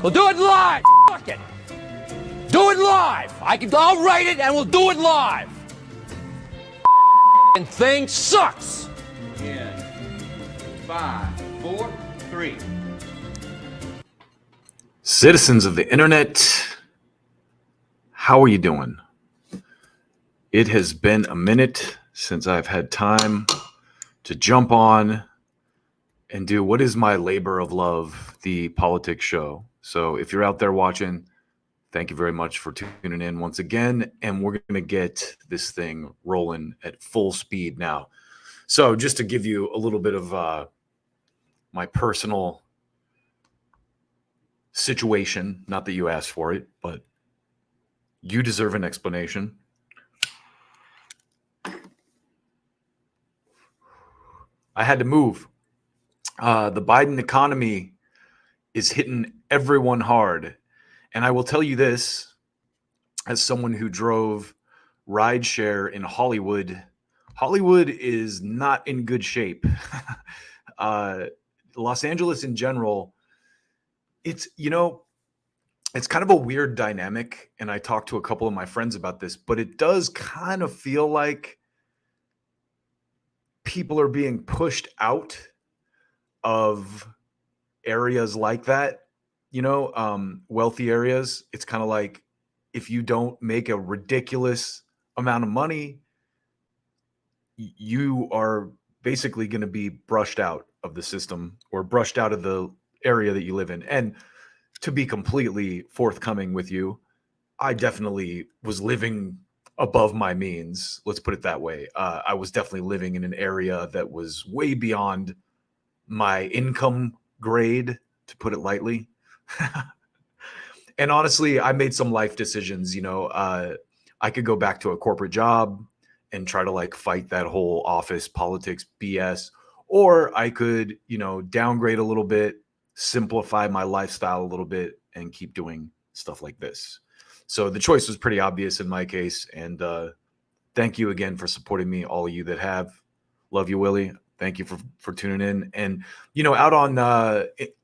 We'll do it live. Fuck it. Do it live. I'll write it and we'll do it live. And thing sucks. In 5, 4, 3. Citizens of the internet, how are you doing? It has been a minute since I've had time to jump on and do what is my labor of love, the Politics show. So if you're out there watching, thank you very much for tuning in once again. And we're going to get this thing rolling at full speed now. So just to give you a little bit of my personal situation, not that you asked for it, but you deserve an explanation. I had to move. The Biden economy is hitting everyone hard. And I will tell you this, as someone who drove rideshare in Hollywood, Hollywood is not in good shape. Los Angeles in general, it's kind of a weird dynamic. And I talked to a couple of my friends about this, but it does kind of feel like people are being pushed out of areas like that, wealthy areas. It's kind of like if you don't make a ridiculous amount of money, you are basically going to be brushed out of the system or brushed out of the area that you live in. And to be completely forthcoming with you, I definitely was living above my means. Let's put it that way. I was definitely living in an area that was way beyond my income grade, to put it lightly. And honestly, I made some life decisions. I could go back to a corporate job and try to fight that whole office politics BS, or I could, downgrade a little bit, simplify my lifestyle a little bit, and keep doing stuff like this. So the choice was pretty obvious in my case. And thank you again for supporting me, all of you that have. Love you, Willie. Thank you for tuning in. And, out on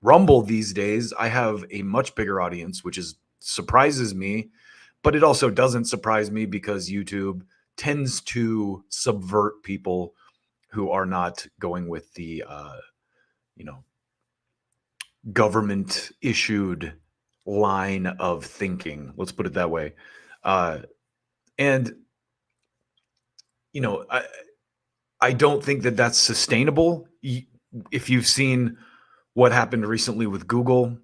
Rumble these days, I have a much bigger audience, which surprises me, but it also doesn't surprise me because YouTube tends to subvert people who are not going with the, government issued line of thinking. Let's put it that way. I don't think that that's sustainable. If you've seen what happened recently with Google,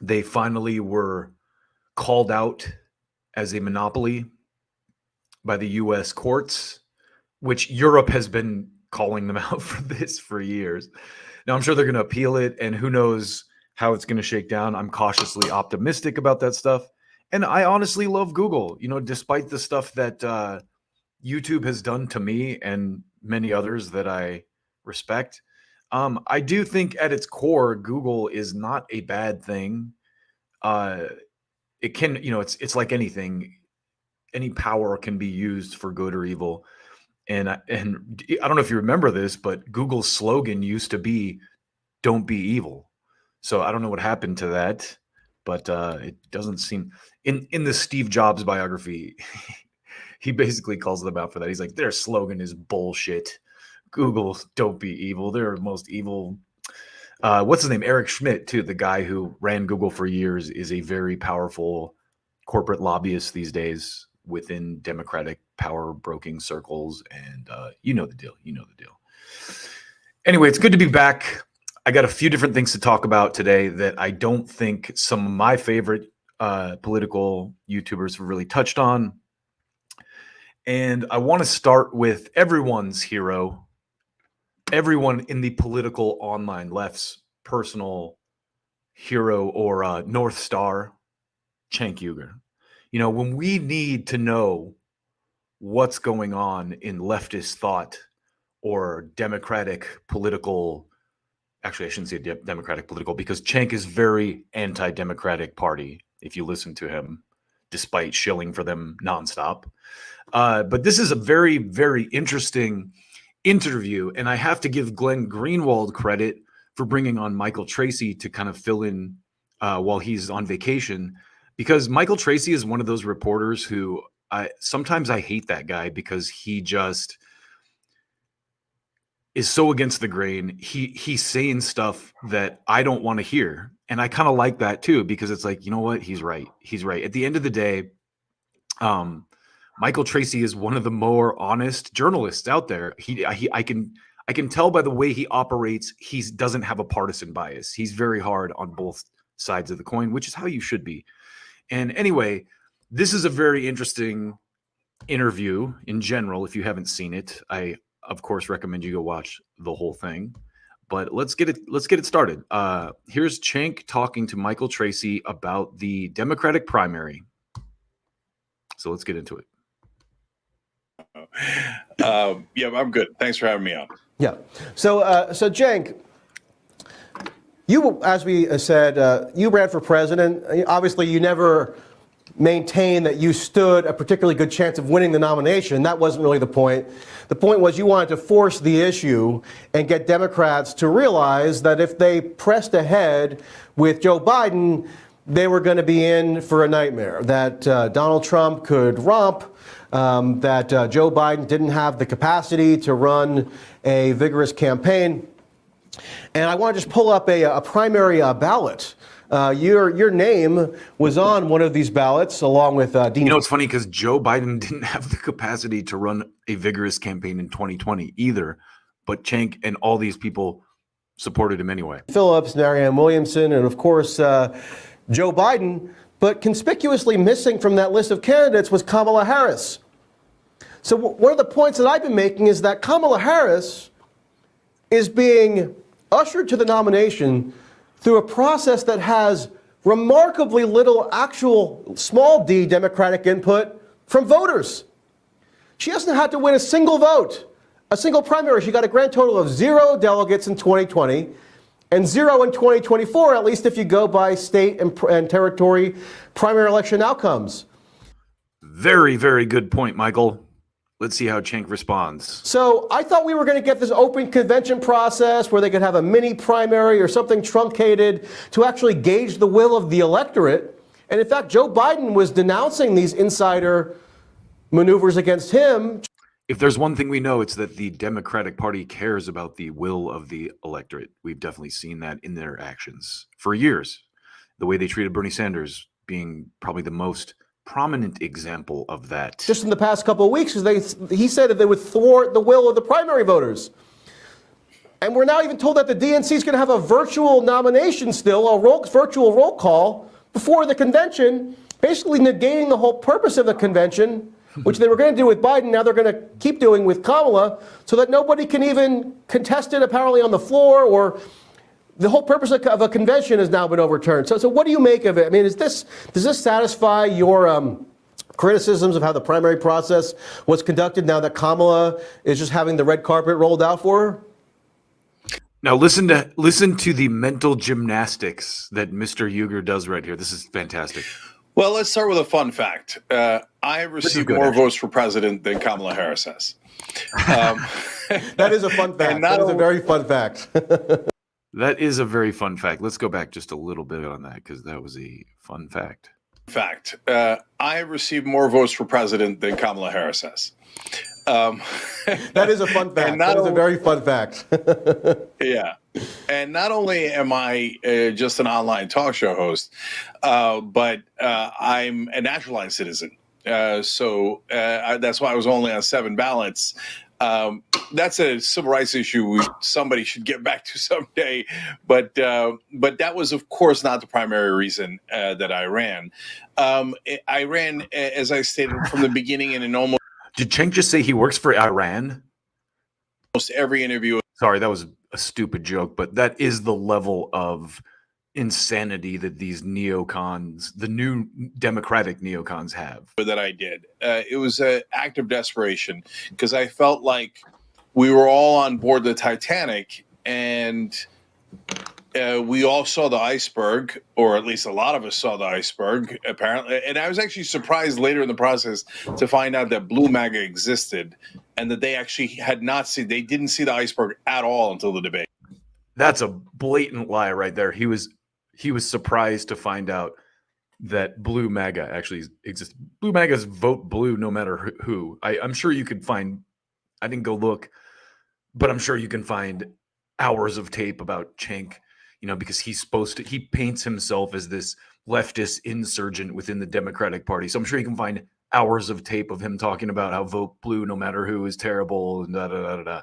they finally were called out as a monopoly by the US courts, which Europe has been calling them out for this for years. Now, I'm sure they're going to appeal it, and who knows how it's going to shake down. I'm cautiously optimistic about that stuff. And I honestly love Google, despite the stuff that YouTube has done to me and many others that I respect. I do think at its core, Google is not a bad thing. It can, it's like anything. Any power can be used for good or evil. And I don't know if you remember this, but Google's slogan used to be, "Don't be evil." So I don't know what happened to that, but it doesn't seem in the Steve Jobs biography. He basically calls them out for that. He's like, their slogan is bullshit. Google, don't be evil. They're the most evil. What's his name? Eric Schmidt, too. The guy who ran Google for years is a very powerful corporate lobbyist these days within Democratic power broking circles. And you know the deal. Anyway, it's good to be back. I got a few different things to talk about today that I don't think some of my favorite political YouTubers have really touched on. And I want to start with everyone's hero, everyone in the political online left's personal hero or North Star, Cenk Uygur. When we need to know what's going on in leftist thought or democratic political, actually, I shouldn't say democratic political, because Cenk is very anti-democratic party, if you listen to him, despite shilling for them nonstop. But this is a very, very interesting interview, and I have to give Glenn Greenwald credit for bringing on Michael Tracy to kind of fill in while he's on vacation, because Michael Tracy is one of those reporters who sometimes I hate that guy because he just is so against the grain. He's saying stuff that I don't want to hear. And I kind of like that too, because it's like, you know what? He's right. He's right. At the end of the day, Michael Tracy is one of the more honest journalists out there. I can tell by the way he operates, he doesn't have a partisan bias. He's very hard on both sides of the coin, which is how you should be. And anyway, this is a very interesting interview in general. If you haven't seen it, I of course recommend you go watch the whole thing. But let's get it started. Here's Cenk talking to Michael Tracy about the Democratic primary. So let's get into it. Yeah, I'm good. Thanks for having me on. Yeah. So Cenk, you, as we said, you ran for president. Obviously, you never maintained that you stood a particularly good chance of winning the nomination. That wasn't really the point. The point was you wanted to force the issue and get Democrats to realize that if they pressed ahead with Joe Biden, they were going to be in for a nightmare, that Donald Trump could romp, that Joe Biden didn't have the capacity to run a vigorous campaign. And I want to just pull up a primary ballot. Your name was on one of these ballots along with Dean. You know, it's funny because Joe Biden didn't have the capacity to run a vigorous campaign in 2020 either, but Cenk and all these people supported him anyway. Phillips, Marianne Williamson, and of course, Joe Biden. But conspicuously missing from that list of candidates was Kamala Harris. So one of the points that I've been making is that Kamala Harris is being ushered to the nomination through a process that has remarkably little actual small d Democratic input from voters. She hasn't had to win a single vote, a single primary. She got a grand total of 0 delegates in 2020 and 0 in 2024, at least if you go by state and territory primary election outcomes. Very, very good point, Michael. Let's see how Cenk responds. So I thought we were going to get this open convention process where they could have a mini primary or something truncated to actually gauge the will of the electorate. And in fact, Joe Biden was denouncing these insider maneuvers against him. If there's one thing we know, it's that the Democratic Party cares about the will of the electorate. We've definitely seen that in their actions for years. The way they treated Bernie Sanders being probably the most prominent example of that. Just in the past couple of weeks, he said that they would thwart the will of the primary voters. And we're now even told that the DNC is going to have a virtual nomination still, a virtual roll call before the convention, basically negating the whole purpose of the convention, which they were going to do with Biden. Now they're going to keep doing with Kamala, so that nobody can even contest it apparently on the floor, or the whole purpose of a convention has now been overturned. So what do you make of it? I mean, does this satisfy your criticisms of how the primary process was conducted now that Kamala is just having the red carpet rolled out for her? Now listen to the mental gymnastics that Mr. Uygur does right here. This is fantastic. Well, let's start with a fun fact. I have received more votes for president than Kamala Harris has. That is a fun fact. That is a very fun fact. That is a very fun fact. Let's go back just a little bit on that because that was a fun fact. I have received more votes for president than Kamala Harris has. That is a fun fact. That is a very fun fact. Yeah. And not only am I just an online talk show host, but I'm a naturalized citizen. So that's why I was only on 7 ballots. That's a civil rights issue somebody should get back to someday. But that was, of course, not the primary reason that I ran. I ran, as I stated from the beginning, in an almost. Did Cenk just say he works for Iran? Almost every interview. Sorry, that was a stupid joke, but that is the level of insanity that these neocons, the new Democratic neocons, have. That I did. It was an act of desperation because I felt like we were all on board the Titanic and we all saw the iceberg, or at least a lot of us saw the iceberg, apparently. And I was actually surprised later in the process to find out that Blue MAGA existed and that they actually they didn't see the iceberg at all until the debate. That's a blatant lie right there. He was he was surprised to find out that blue MAGA actually exists. Blue MAGAs vote blue no matter who. I'm sure you could find, I didn't go look, but I'm sure you can find hours of tape about Cenk, because he paints himself as this leftist insurgent within the Democratic Party. So I'm sure you can find hours of tape of him talking about how vote blue no matter who is terrible and da da da da.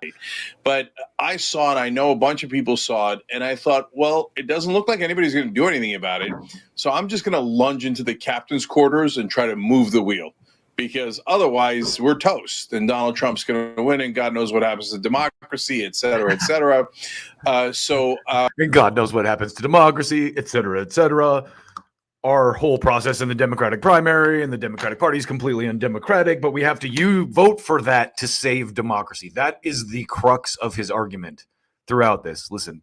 But I saw it. I know a bunch of people saw it, and I thought, well, it doesn't look like anybody's going to do anything about it. So I'm just going to lunge into the captain's quarters and try to move the wheel, because otherwise we're toast, and Donald Trump's going to win, and God knows what happens to democracy, et cetera, et cetera. And God knows what happens to democracy, et cetera, et cetera. Our whole process in the Democratic primary and the Democratic Party is completely undemocratic, but we have to vote for that to save democracy. That is the crux of his argument throughout this. Listen.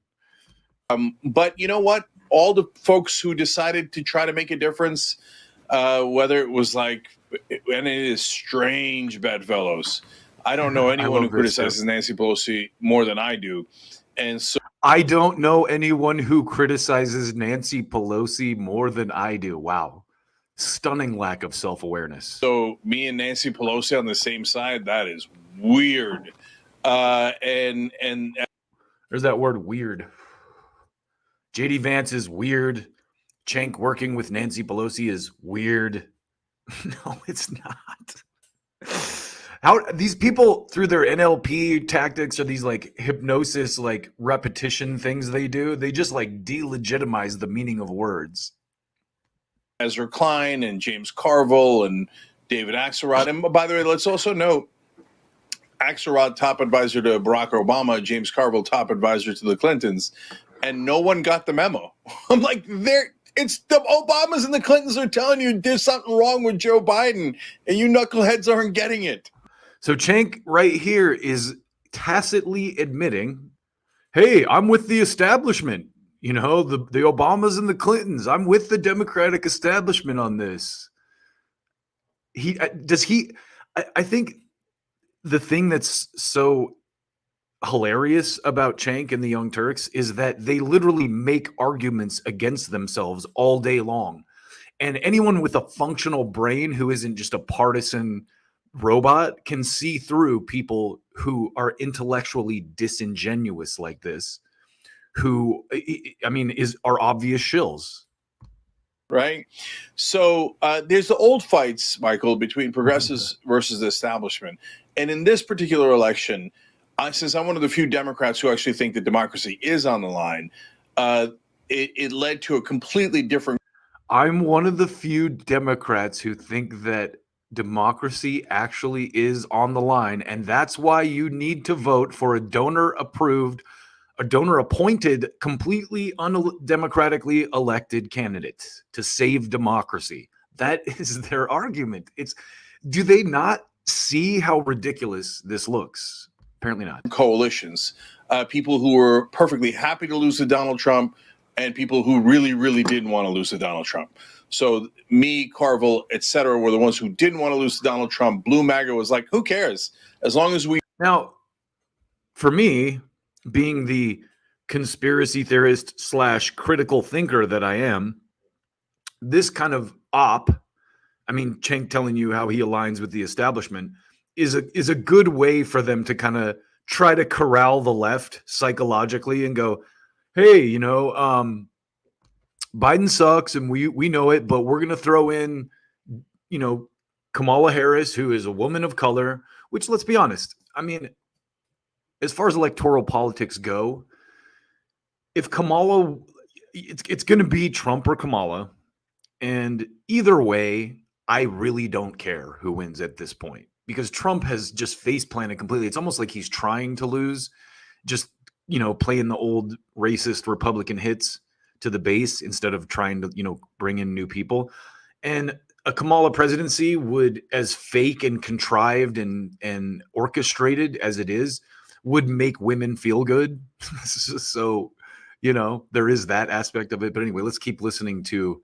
But you know what? All the folks who decided to try to make a difference, whether it was and it is strange bedfellows. I don't know anyone who criticizes Nancy Pelosi more than I do. And so I don't know anyone who criticizes Nancy Pelosi more than I do. Wow. Stunning lack of self-awareness. So me and Nancy Pelosi on the same side, that is weird. And there's that word weird. JD Vance is weird. Cenk working with Nancy Pelosi is weird. No, it's not. How these people through their NLP tactics or these hypnosis, repetition things they do, they just delegitimize the meaning of words. Ezra Klein and James Carville and David Axelrod. And by the way, let's also note Axelrod, top advisor to Barack Obama, James Carville, top advisor to the Clintons, and no one got the memo. I'm like, it's the Obamas and the Clintons are telling you there's something wrong with Joe Biden, and you knuckleheads aren't getting it. So Cenk right here is tacitly admitting, hey, I'm with the establishment. The Obamas and the Clintons. I'm with the Democratic establishment on this. I think the thing that's so hilarious about Cenk and the Young Turks is that they literally make arguments against themselves all day long. And anyone with a functional brain who isn't just a partisan robot can see through people who are intellectually disingenuous like this, who are obvious shills. Right. So there's the old fights, Michael, between progressives versus the establishment. And in this particular election, since I'm one of the few Democrats who actually think that democracy is on the line, it led to a completely different. I'm one of the few Democrats who think that democracy actually is on the line, and that's why you need to vote for a donor-appointed, completely undemocratically elected candidate to save democracy. That is their argument. Do they not see how ridiculous this looks? Apparently not. Coalitions, people who were perfectly happy to lose to Donald Trump and people who really, really didn't want to lose to Donald Trump. So me, Carville, et cetera, were the ones who didn't want to lose to Donald Trump. Blue MAGA was like, who cares? As long as we. Now, for me, being the conspiracy theorist / critical thinker that I am, this kind of Cenk telling you how he aligns with the establishment is a good way for them to kind of try to corral the left psychologically and go, hey, Biden sucks and we know it, but we're going to throw in, Kamala Harris, who is a woman of color, which, let's be honest, as far as electoral politics go, if Kamala, it's going to be Trump or Kamala. And either way, I really don't care who wins at this point, because Trump has just face planted completely. It's almost like he's trying to lose, just, playing the old racist Republican hits to the base instead of trying to, bring in new people. And a Kamala presidency would, as fake and contrived and orchestrated as it is, would make women feel good. So, there is that aspect of it. But anyway, let's keep listening to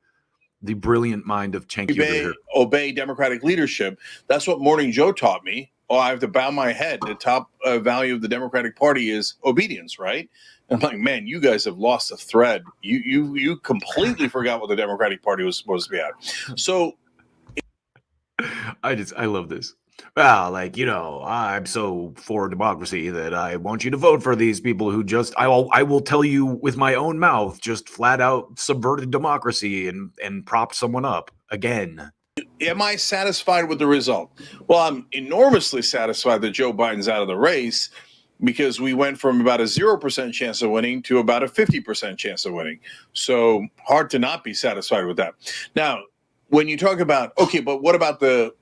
the brilliant mind of Cenk Uygur. Obey Democratic leadership. That's what Morning Joe taught me. oh, I have to bow my head. The top value of the Democratic Party is obedience, right? And I'm like, man, you guys have lost a thread. You completely forgot what the Democratic Party was supposed to be at. So I love this. Well, like, you know, I'm so for democracy that I want you to vote for these people who just I will tell you with my own mouth, just flat out subverted democracy and propped someone up again. am I satisfied with the result? Well, I'm enormously satisfied that Joe Biden's out of the race, because we went from about a 0% chance of winning to about a 50% chance of winning. So hard to not be satisfied with that. Now, when you talk about, okay, but what about the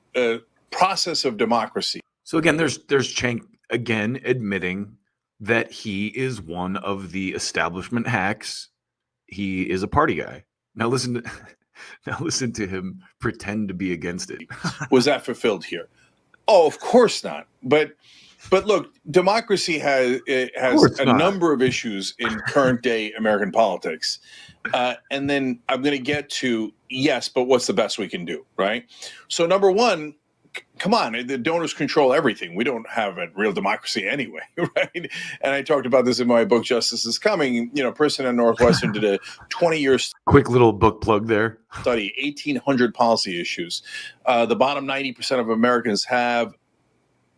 process of democracy? So again, there's Cenk again admitting that he is one of the establishment hacks. He is a party guy. Now listen to him pretend to be against it. Was that fulfilled here? Oh, of course not. But look, democracy has a number of issues in current day American politics. And then I'm going to get to, yes, but what's the best we can do, right? So number one, come on, the donors control everything. We don't have a real democracy anyway, right? And I talked about this in my book, Justice is Coming. You know, Princeton and Northwestern did a 20-year quick little book plug there. Study 1,800 policy issues. The bottom 90% of Americans have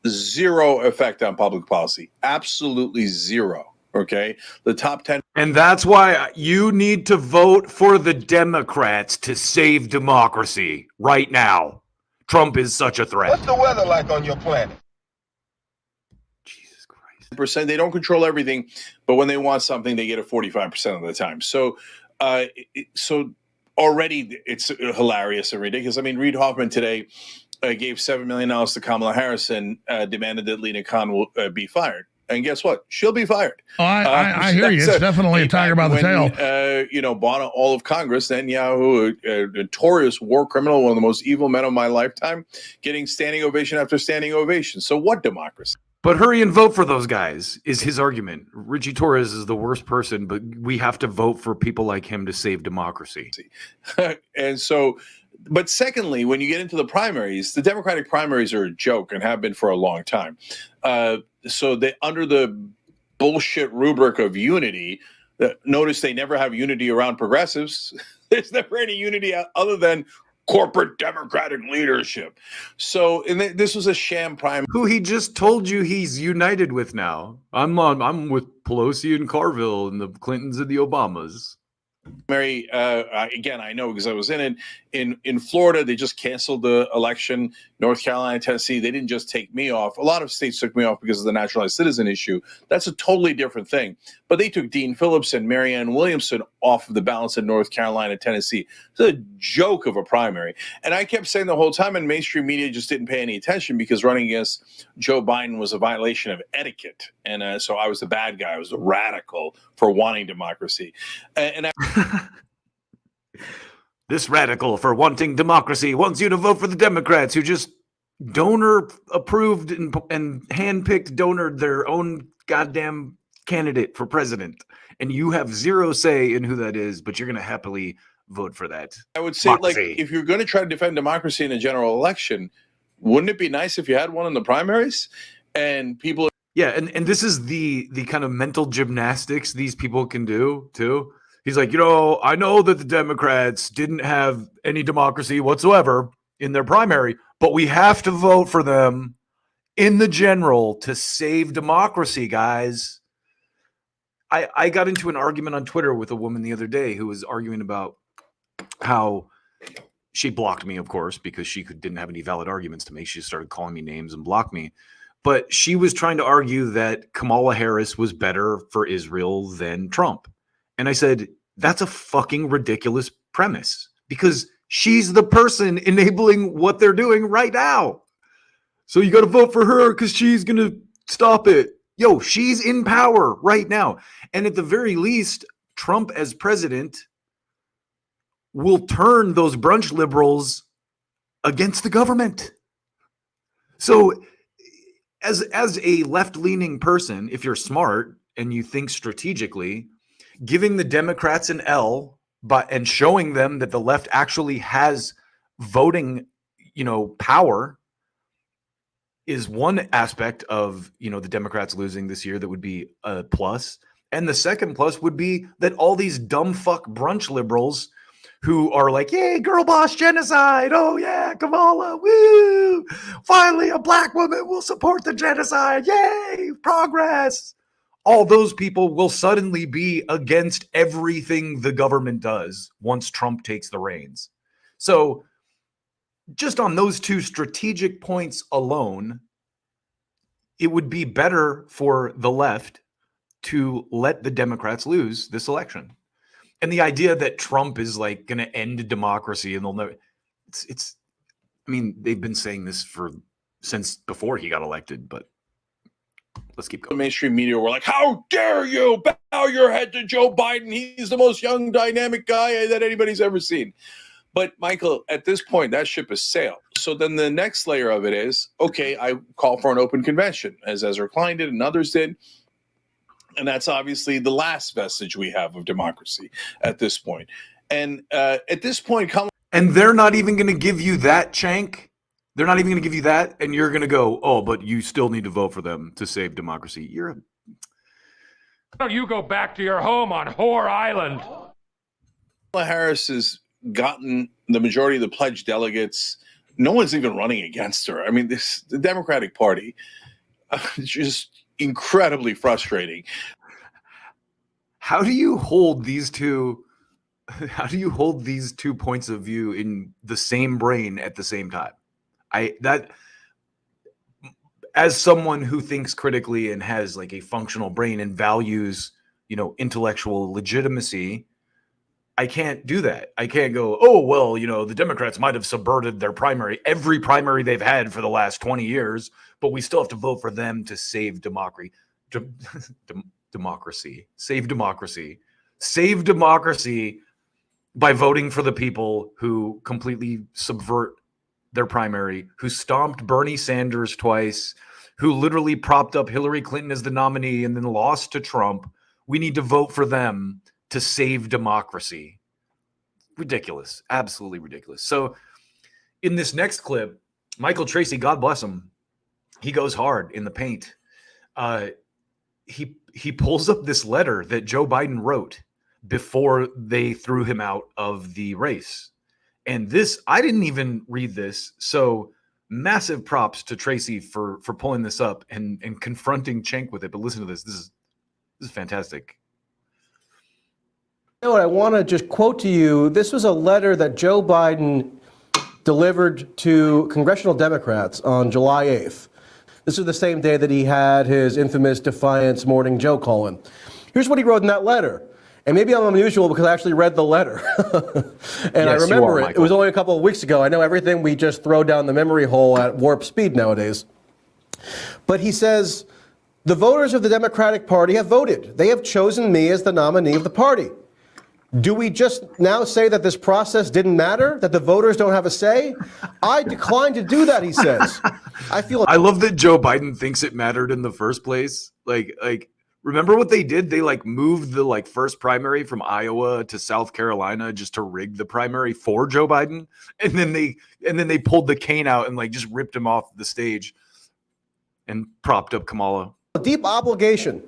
zero effect on public policy. Absolutely zero. Okay. The top 10. And that's why you need to vote for the Democrats to save democracy right now. Trump is such a threat. What's the weather like on your planet? Jesus Christ. They don't control everything, but when they want something, they get it 45% of the time. So already it's hilarious and ridiculous. I mean, Reid Hoffman today gave $7 million to Kamala Harris and demanded that Lena Khan will be fired. And guess what? She'll be fired. Oh, I hear you. It's definitely a tiger by the tail. You know, bought all of Congress, Netanyahu, a notorious war criminal, one of the most evil men of my lifetime, getting standing ovation after standing ovation. So what democracy? But hurry and vote for those guys is his argument. Richie Torres is the worst person, but we have to vote for people like him to save democracy. And so, but secondly, when you get into the primaries, the Democratic primaries are a joke and have been for a long time. So they, under the bullshit rubric of unity, notice they never have unity around progressives. There's never any unity other than corporate Democratic leadership. So this was a sham primary. Who he just told you he's united with now. I'm with Pelosi and Carville and the Clintons and the Obamas. Mary, again, I know because I was in it. In Florida, they just canceled the election. North Carolina, Tennessee, they didn't just take me off. A lot of states took me off because of the naturalized citizen issue. That's a totally different thing. But they took Dean Phillips and Marianne Williamson off of the balance in North Carolina, Tennessee. It's a joke of a primary. And I kept saying the whole time, and mainstream media just didn't pay any attention because running against Joe Biden was a violation of etiquette. And so I was the bad guy. I was the radical for wanting democracy. This radical for wanting democracy wants you to vote for the Democrats who just donor approved and handpicked donor their own goddamn candidate for president. And you have zero say in who that is, but you're going to happily vote for that. I would say, like, if you're going to try to defend democracy in a general election, wouldn't it be nice if you had one in the primaries? And people. Yeah, and this is the kind of mental gymnastics these people can do too. He's like, you know, I know that the Democrats didn't have any democracy whatsoever in their primary, but we have to vote for them in the general to save democracy, guys. I got into an argument on Twitter with a woman the other day who was arguing about how she blocked me, of course, because she didn't have any valid arguments to make. She started calling me names and blocked me. But she was trying to argue that Kamala Harris was better for Israel than Trump. And I said, that's a fucking ridiculous premise because she's the person enabling what they're doing right now. So you got to vote for her because she's going to stop it. Yo, she's in power right now. And at the very least, Trump as president will turn those brunch liberals against the government. So as a left-leaning person, if you're smart and you think strategically, giving the Democrats an L and showing them that the left actually has voting, power is one aspect of, the Democrats losing this year that would be a plus. And the second plus would be that all these dumb fuck brunch liberals who are like, yay, girl boss genocide. Oh yeah, Kamala, woo. Finally, a black woman will support the genocide. Yay, progress. All those people will suddenly be against everything the government does once Trump takes the reins. So just on those two strategic points alone, it would be better for the left to let the Democrats lose this election. And the idea that Trump is like going to end democracy and they'll never, I mean, they've been saying this since before he got elected, but let's keep going. The mainstream media were like, how dare you bow your head to Joe Biden? He's the most young, dynamic guy that anybody's ever seen. But Michael, at this point, that ship has sailed. So then the next layer of it is, okay, I call for an open convention, as Ezra Klein did and others did. And that's obviously the last vestige we have of democracy at this point. And at this point, and they're not even going to give you that, Cenk. They're not even going to give you that. And you're going to go, oh, but you still need to vote for them to save democracy. Why don't you go back to your home on Whore Island? Kamala Harris has gotten the majority of the pledged delegates. No one's even running against her. I mean, the Democratic Party is just incredibly frustrating. How do you hold these two points of view in the same brain at the same time? As someone who thinks critically and has like a functional brain and values, intellectual legitimacy, I can't do that. I can't go, oh, well, the Democrats might have subverted their primary, every primary they've had for the last 20 years, but we still have to vote for them to save democracy. Save democracy by voting for the people who completely subvert their primary, who stomped Bernie Sanders twice, who literally propped up Hillary Clinton as the nominee and then lost to Trump. We need to vote for them to save democracy. Ridiculous. Absolutely ridiculous. So in this next clip, Michael Tracy, God bless him, he goes hard in the paint. He pulls up this letter that Joe Biden wrote before they threw him out of the race. And this, I didn't even read this. So massive props to Tracy for pulling this up and confronting Cenk with it. But listen to this. This is fantastic. You know what, I want to just quote to you. This was a letter that Joe Biden delivered to congressional Democrats on July 8th. This is the same day that he had his infamous Defiance Morning Joe call-in. Here's what he wrote in that letter. And maybe I'm unusual because I actually read the letter. And yes, I remember it. It was only a couple of weeks ago. I know everything we just throw down the memory hole at warp speed nowadays. But he says, the voters of the Democratic Party have voted. They have chosen me as the nominee of the party. Do we just now say that this process didn't matter, that the voters don't have a say? I decline to do that, he says. I love that Joe Biden thinks it mattered in the first place. Like remember what they did? They moved the first primary from Iowa to South Carolina just to rig the primary for Joe Biden. And then they pulled the cane out and just ripped him off the stage and propped up Kamala. A deep obligation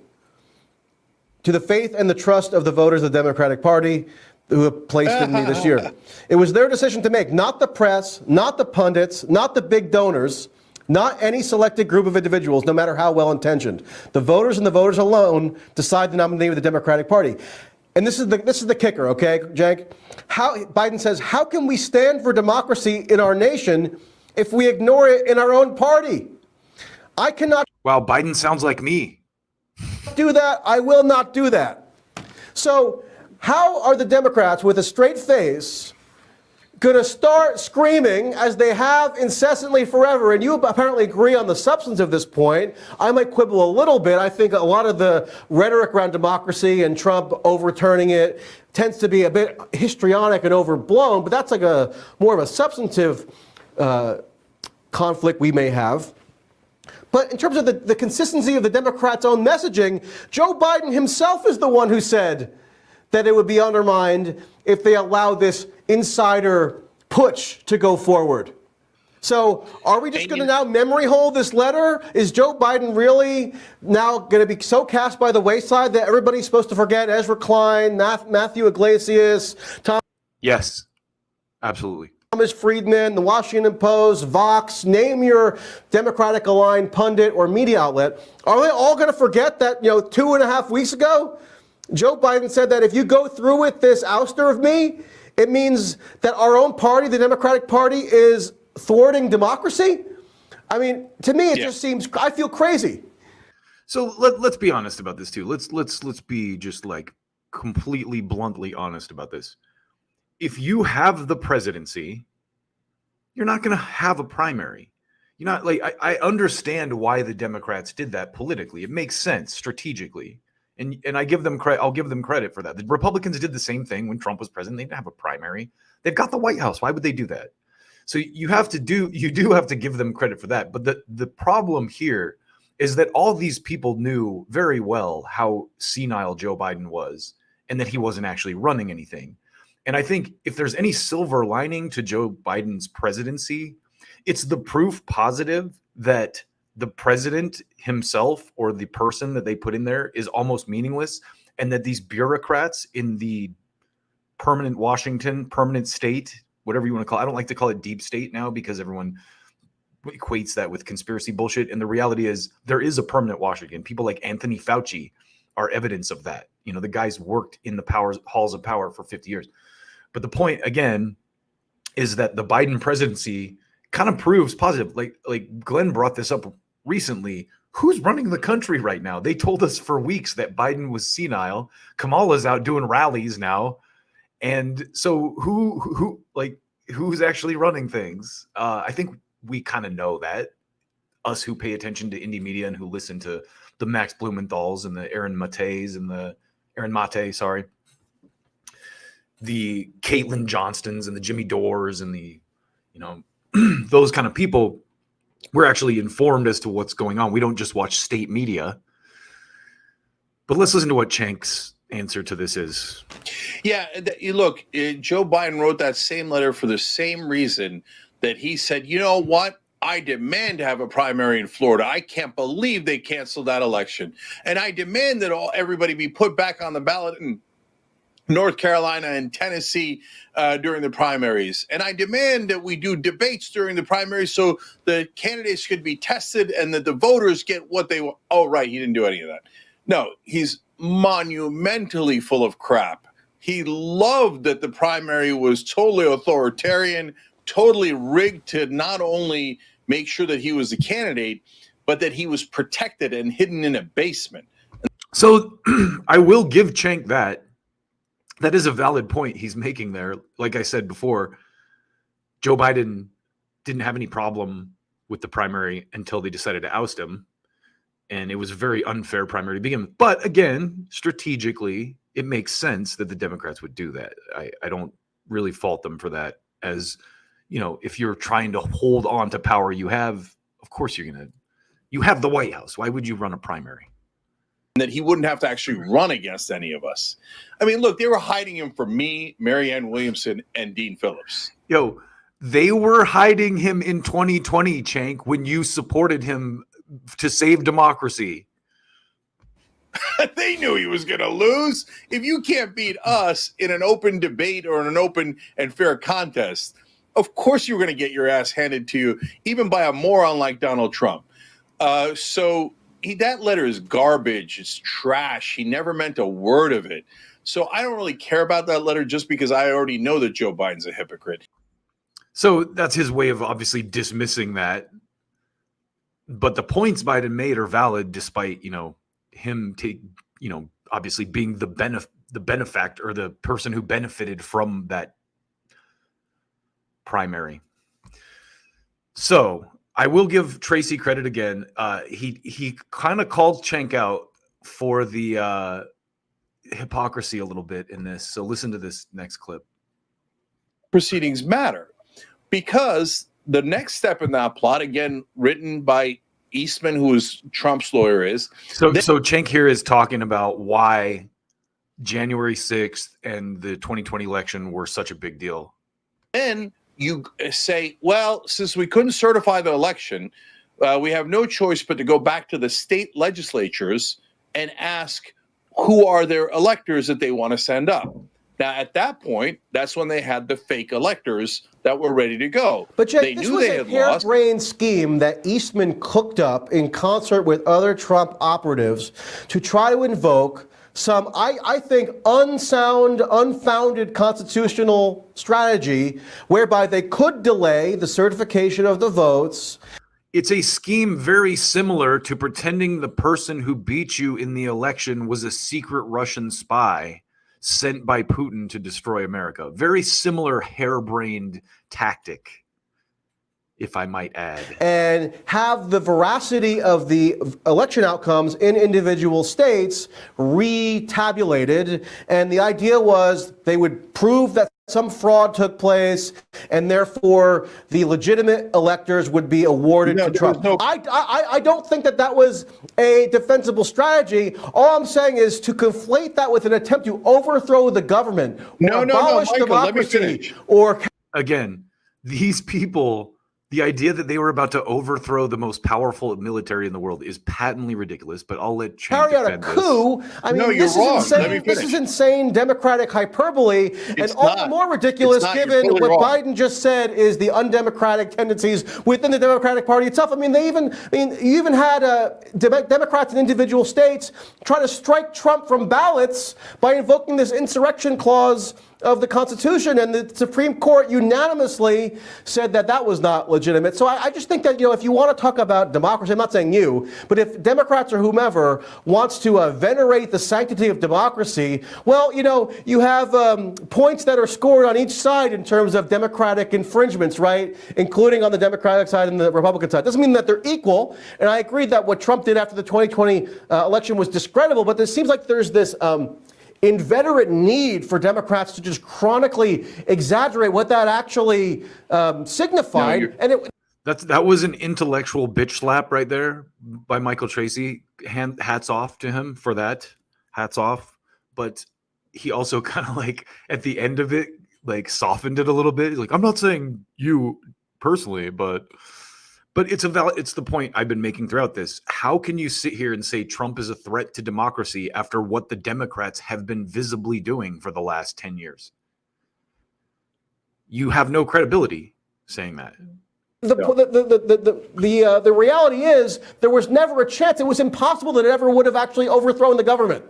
to the faith and the trust of the voters of the Democratic Party who have placed in me this year. It was their decision to make, not the press, not the pundits, not the big donors, not any selected group of individuals, no matter how well-intentioned. The voters and the voters alone decide the nominee of the Democratic Party. And this is the kicker, okay, Cenk? Biden says, how can we stand for democracy in our nation if we ignore it in our own party? I cannot... Wow, Biden sounds like me. Do that. I will not do that. So how are the Democrats with a straight face going to start screaming as they have incessantly forever? And you apparently agree on the substance of this point. I might quibble a little bit. I think a lot of the rhetoric around democracy and Trump overturning it tends to be a bit histrionic and overblown, but that's more of a substantive conflict we may have. But in terms of the consistency of the Democrats' own messaging, Joe Biden himself is the one who said that it would be undermined if they allow this insider putsch to go forward. So are we just going to now memory hole this letter? Is Joe Biden really now going to be so cast by the wayside that everybody's supposed to forget Ezra Klein, Matthew Iglesias, Yes, absolutely. Thomas Friedman, the Washington Post, Vox, name your Democratic aligned pundit or media outlet? Are they all going to forget that, 2.5 weeks ago, Joe Biden said that if you go through with this ouster of me, it means that our own party, the Democratic Party, is thwarting democracy? I mean, to me, it just seems, I feel crazy. So let's be honest about this too. Let's be just like completely bluntly honest about this. If you have the presidency, you're not going to have a primary. You're not like, I understand why the Democrats did that politically. It makes sense strategically. And I give them credit. I'll give them credit for that. The Republicans did the same thing when Trump was president. They didn't have a primary. They've got the White House. Why would they do that? So you do have to give them credit for that. But the problem here is that all these people knew very well how senile Joe Biden was and that he wasn't actually running anything. And I think if there's any silver lining to Joe Biden's presidency, it's the proof positive that the president himself or the person that they put in there is almost meaningless, and that these bureaucrats in the permanent Washington, permanent state, whatever you want to call it, I don't like to call it deep state now because everyone equates that with conspiracy bullshit. And the reality is there is a permanent Washington. People like Anthony Fauci are evidence of that. The guy's worked in the halls of power for 50 years. But the point, again, is that the Biden presidency kind of proves positive. Like Glenn brought this up recently. Who's running the country right now? They told us for weeks that Biden was senile. Kamala's out doing rallies now. And so who's actually running things? I think we kind of know that, us who pay attention to indie media and who listen to the Max Blumenthal's and the Aaron Mate, the Caitlin Johnstons and the Jimmy Dores and the, those kind of people. We're actually informed as to what's going on. We don't just watch state media. But let's listen to what Cenk's answer to this is. Yeah, look, Joe Biden wrote that same letter for the same reason that he said, you know what? I demand to have a primary in Florida. I can't believe they canceled that election. And I demand that everybody be put back on the ballot in North Carolina and Tennessee during the primaries. And I demand that we do debates during the primaries so the candidates could be tested and that the voters get what they want. Oh, right. He didn't do any of that. No, he's monumentally full of crap. He loved that the primary was totally authoritarian, totally rigged to not only make sure that he was the candidate, but that he was protected and hidden in a basement. So I will give Cenk that. That is a valid point he's making there. Like I said before, Joe Biden didn't have any problem with the primary until they decided to oust him. And it was a very unfair primary to begin with. But again, strategically, it makes sense that the Democrats would do that. I don't really fault them for that. As, if you're trying to hold on to power you have, of course you have the White House. Why would you run a primary? That he wouldn't have to actually run against any of us. I mean, look, they were hiding him from me, Marianne Williamson, and Dean Phillips. They were hiding him in 2020, Cenk, when you supported him to save democracy. They knew he was going to lose. If you can't beat us in an open debate or in an open and fair contest, of course you're going to get your ass handed to you, even by a moron like Donald Trump. That letter is garbage. It's trash. He never meant a word of it. So I don't really care about that letter just because I already know that Joe Biden's a hypocrite. So that's his way of obviously dismissing that. But the points Biden made are valid despite, him obviously being the benefactor or the person who benefited from that primary. So I will give Tracy credit again. He kind of called Cenk out for the hypocrisy a little bit in this. So listen to this next clip. Proceedings matter because the next step in that plot, again, written by Eastman, who is Trump's lawyer, is. So Cenk here is talking about why January 6th and the 2020 election were such a big deal. Then you say, well, since we couldn't certify the election, we have no choice but to go back to the state legislatures and ask who are their electors that they want to send up. Now, at that point, that's when they had the fake electors that were ready to go. But Jake, they this knew was they a had lost. harebrained scheme that Eastman cooked up in concert with other Trump operatives to try to invoke some, I think, unfounded constitutional strategy whereby they could delay the certification of the votes. It's a scheme very similar to pretending the person who beat you in the election was a secret Russian spy sent by Putin to destroy America. Very similar harebrained tactic, if I might add. And have the veracity of the election outcomes in individual states retabulated. And the idea was they would prove that some fraud took place, and therefore the legitimate electors would be awarded to Trump. I don't think that that was a defensible strategy. All I'm saying is to conflate that with an attempt to overthrow the government or abolish Michael, democracy or... Again, these people... The idea that they were about to overthrow the most powerful military in the world is patently ridiculous, but I'll let Cenk carry out a defend coup. this. I mean, No, you're this wrong. is Let me insane. This finish. is insane democratic hyperbole, and all the more ridiculous It's not. You're given totally what wrong. Biden just said is the undemocratic tendencies within the Democratic Party itself. I mean, you even had Democrats in individual states try to strike Trump from ballots by invoking this insurrection clause of the Constitution, and the Supreme Court unanimously said that that was not legitimate. So I just think that, if you want to talk about democracy, I'm not saying you, but if Democrats or whomever wants to venerate the sanctity of democracy, well, you have points that are scored on each side in terms of democratic infringements, right? Including on the Democratic side and the Republican side. Doesn't mean that they're equal, and I agree that what Trump did after the 2020 election was discreditable, but it seems like there's this inveterate need for Democrats to just chronically exaggerate what that actually signified. That was an intellectual bitch slap right there by Michael Tracy. Hats off to him for that. Hats off. But he also kind of at the end of it, softened it a little bit. He's like, I'm not saying you personally, but it's the point I've been making throughout this. How can you sit here and say Trump is a threat to democracy after what the Democrats have been visibly doing for the last 10 years? You have no credibility saying that. The reality is there was never a chance. It was impossible that it ever would have actually overthrown the government.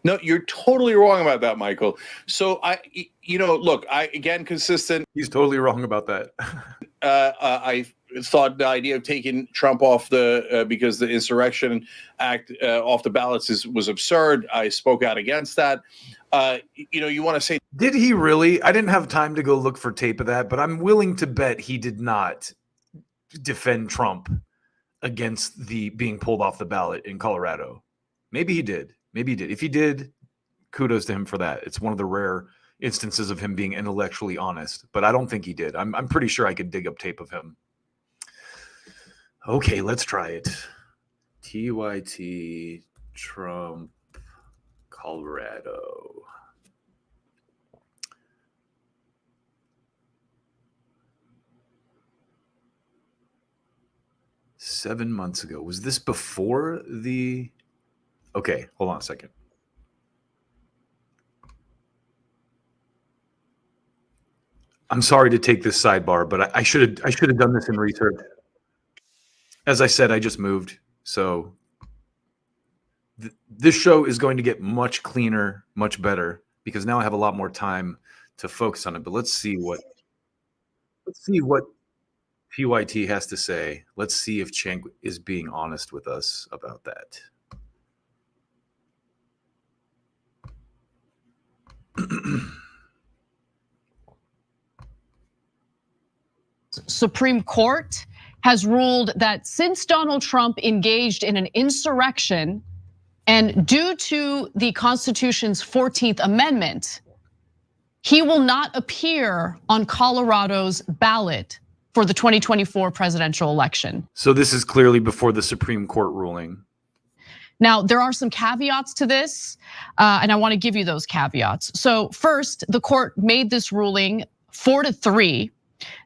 No, you're totally wrong about that, Michael. So look, again, consistent. He's totally wrong about that. I thought the idea of taking Trump off because the Insurrection Act off the ballots was absurd. I spoke out against that. You want to say, did he really? I didn't have time to go look for tape of that, but I'm willing to bet he did not defend Trump against the being pulled off the ballot in Colorado. Maybe he did. If he did, kudos to him for that. It's one of the rare instances of him being intellectually honest, but I don't think he did. I'm pretty sure I could dig up tape of him. Okay, let's try it. TYT Trump, Colorado. $7 months ago. Was this before the... Okay, hold on a second. I'm sorry to take this sidebar, but I should have done this in research. As I said, I just moved, so this show is going to get much cleaner, much better, because now I have a lot more time to focus on it. But let's see what PYT has to say. Let's see if Cenk is being honest with us about that. Supreme Court has ruled that since Donald Trump engaged in an insurrection and due to the Constitution's 14th Amendment, he will not appear on Colorado's ballot for the 2024 presidential election. So this is clearly before the Supreme Court ruling. Now, there are some caveats to this, and I want to give you those caveats. So first, the court made this ruling 4-3,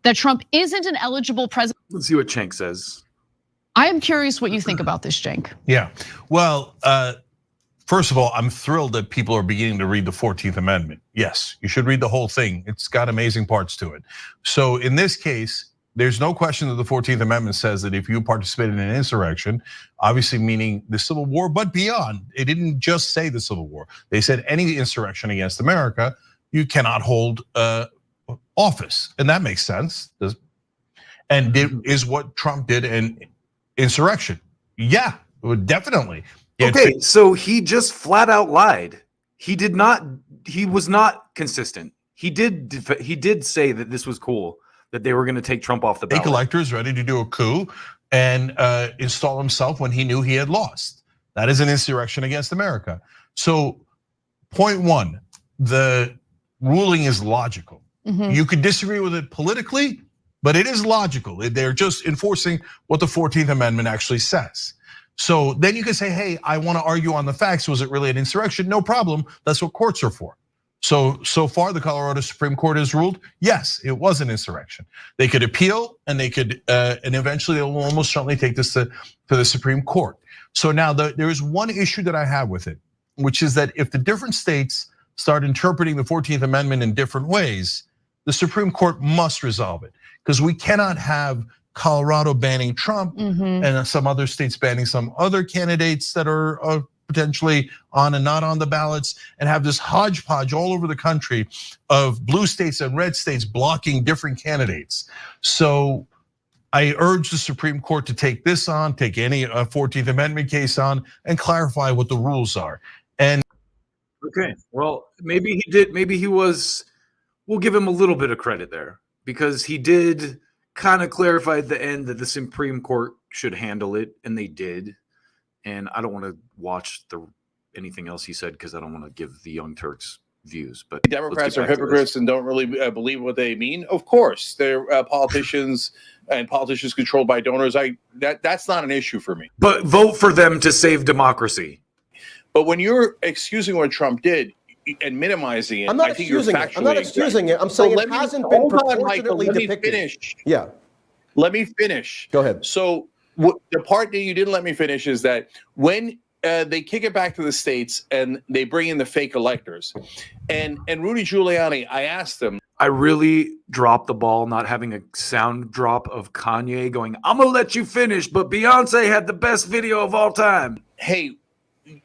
that Trump isn't an eligible president. Let's see what Cenk says. I am curious what you think about this, Cenk. Yeah, well, first of all, I'm thrilled that people are beginning to read the 14th Amendment. Yes, you should read the whole thing. It's got amazing parts to it. So in this case, there's no question that the 14th Amendment says that if you participate in an insurrection, obviously meaning the Civil War, but beyond, it didn't just say the Civil War. They said any insurrection against America, you cannot hold office. And that makes sense. And is what Trump did in insurrection. Yeah, definitely. Okay, so he just flat out lied. He was not consistent. He did say that this was cool, that they were going to take Trump off the ballot. Fake electors ready to do a coup and install himself when he knew he had lost. That is an insurrection against America. So point one, the ruling is logical. You could disagree with it politically, but it is logical. They're just enforcing what the 14th Amendment actually says. So then you can say, hey, I want to argue on the facts. Was it really an insurrection? No problem. That's what courts are for. So far, the Colorado Supreme Court has ruled, yes, it was an insurrection. They could appeal and they could, and eventually they will almost certainly take this to the Supreme Court. So now there is one issue that I have with it, which is that if the different states start interpreting the 14th Amendment in different ways, the Supreme Court must resolve it, because we cannot have Colorado banning Trump and some other states banning some other candidates that are potentially on and not on the ballots, and have this hodgepodge all over the country of blue states and red states blocking different candidates. So I urge the Supreme Court to take this on, take any 14th Amendment case on, and clarify what the rules are. And okay, well, maybe he did, maybe he was, we'll give him a little bit of credit there, because he did kind of clarify at the end that the Supreme Court should handle it, and they did. And I don't want to watch anything else he said, because I don't want to give the Young Turks views. But Democrats are hypocrites and don't really believe what they mean. Of course, they're politicians, and politicians controlled by donors. That's not an issue for me. But vote for them to save democracy. But when you're excusing what Trump did and minimizing it, I'm not I think you're excusing it. I'm not excusing it. I'm saying it hasn't been proportionately depicted. Finish. Yeah. Let me finish. Go ahead. So the part that you didn't let me finish is that when they kick it back to the states and they bring in the fake electors, and Rudy Giuliani, I asked him. I really dropped the ball not having a sound drop of Kanye going, I'm gonna let you finish, but Beyonce had the best video of all time. Hey,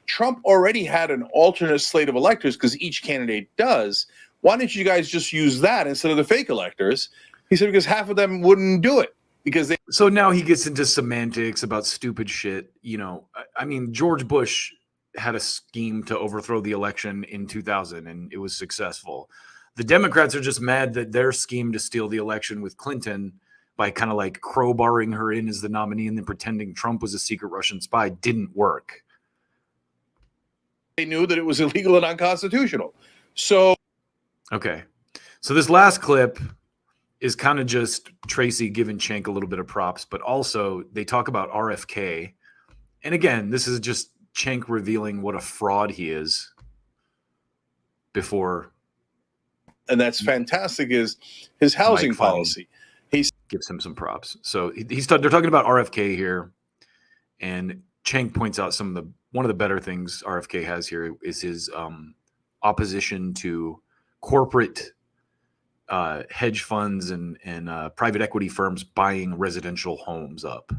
Trump already had an alternate slate of electors, because each candidate does. Why don't you guys just use that instead of the fake electors? He said because half of them wouldn't do it. So now he gets into semantics about stupid shit. You know, I mean, George Bush had a scheme to overthrow the election in 2000, and it was successful. The Democrats are just mad that their scheme to steal the election with Clinton by kind of like crowbarring her in as the nominee and then pretending Trump was a secret Russian spy didn't work. They knew that it was illegal and unconstitutional. So, okay. So this last clip is kind of just Tracy giving Cenk a little bit of props, but also they talk about RFK. And again, this is just Cenk revealing what a fraud he is before. And that's fantastic, is his housing policy. He gives him some props. So they're talking about RFK here. And Cenk points out one of the better things RFK has here is his opposition to corporate hedge funds and private equity firms buying residential homes up.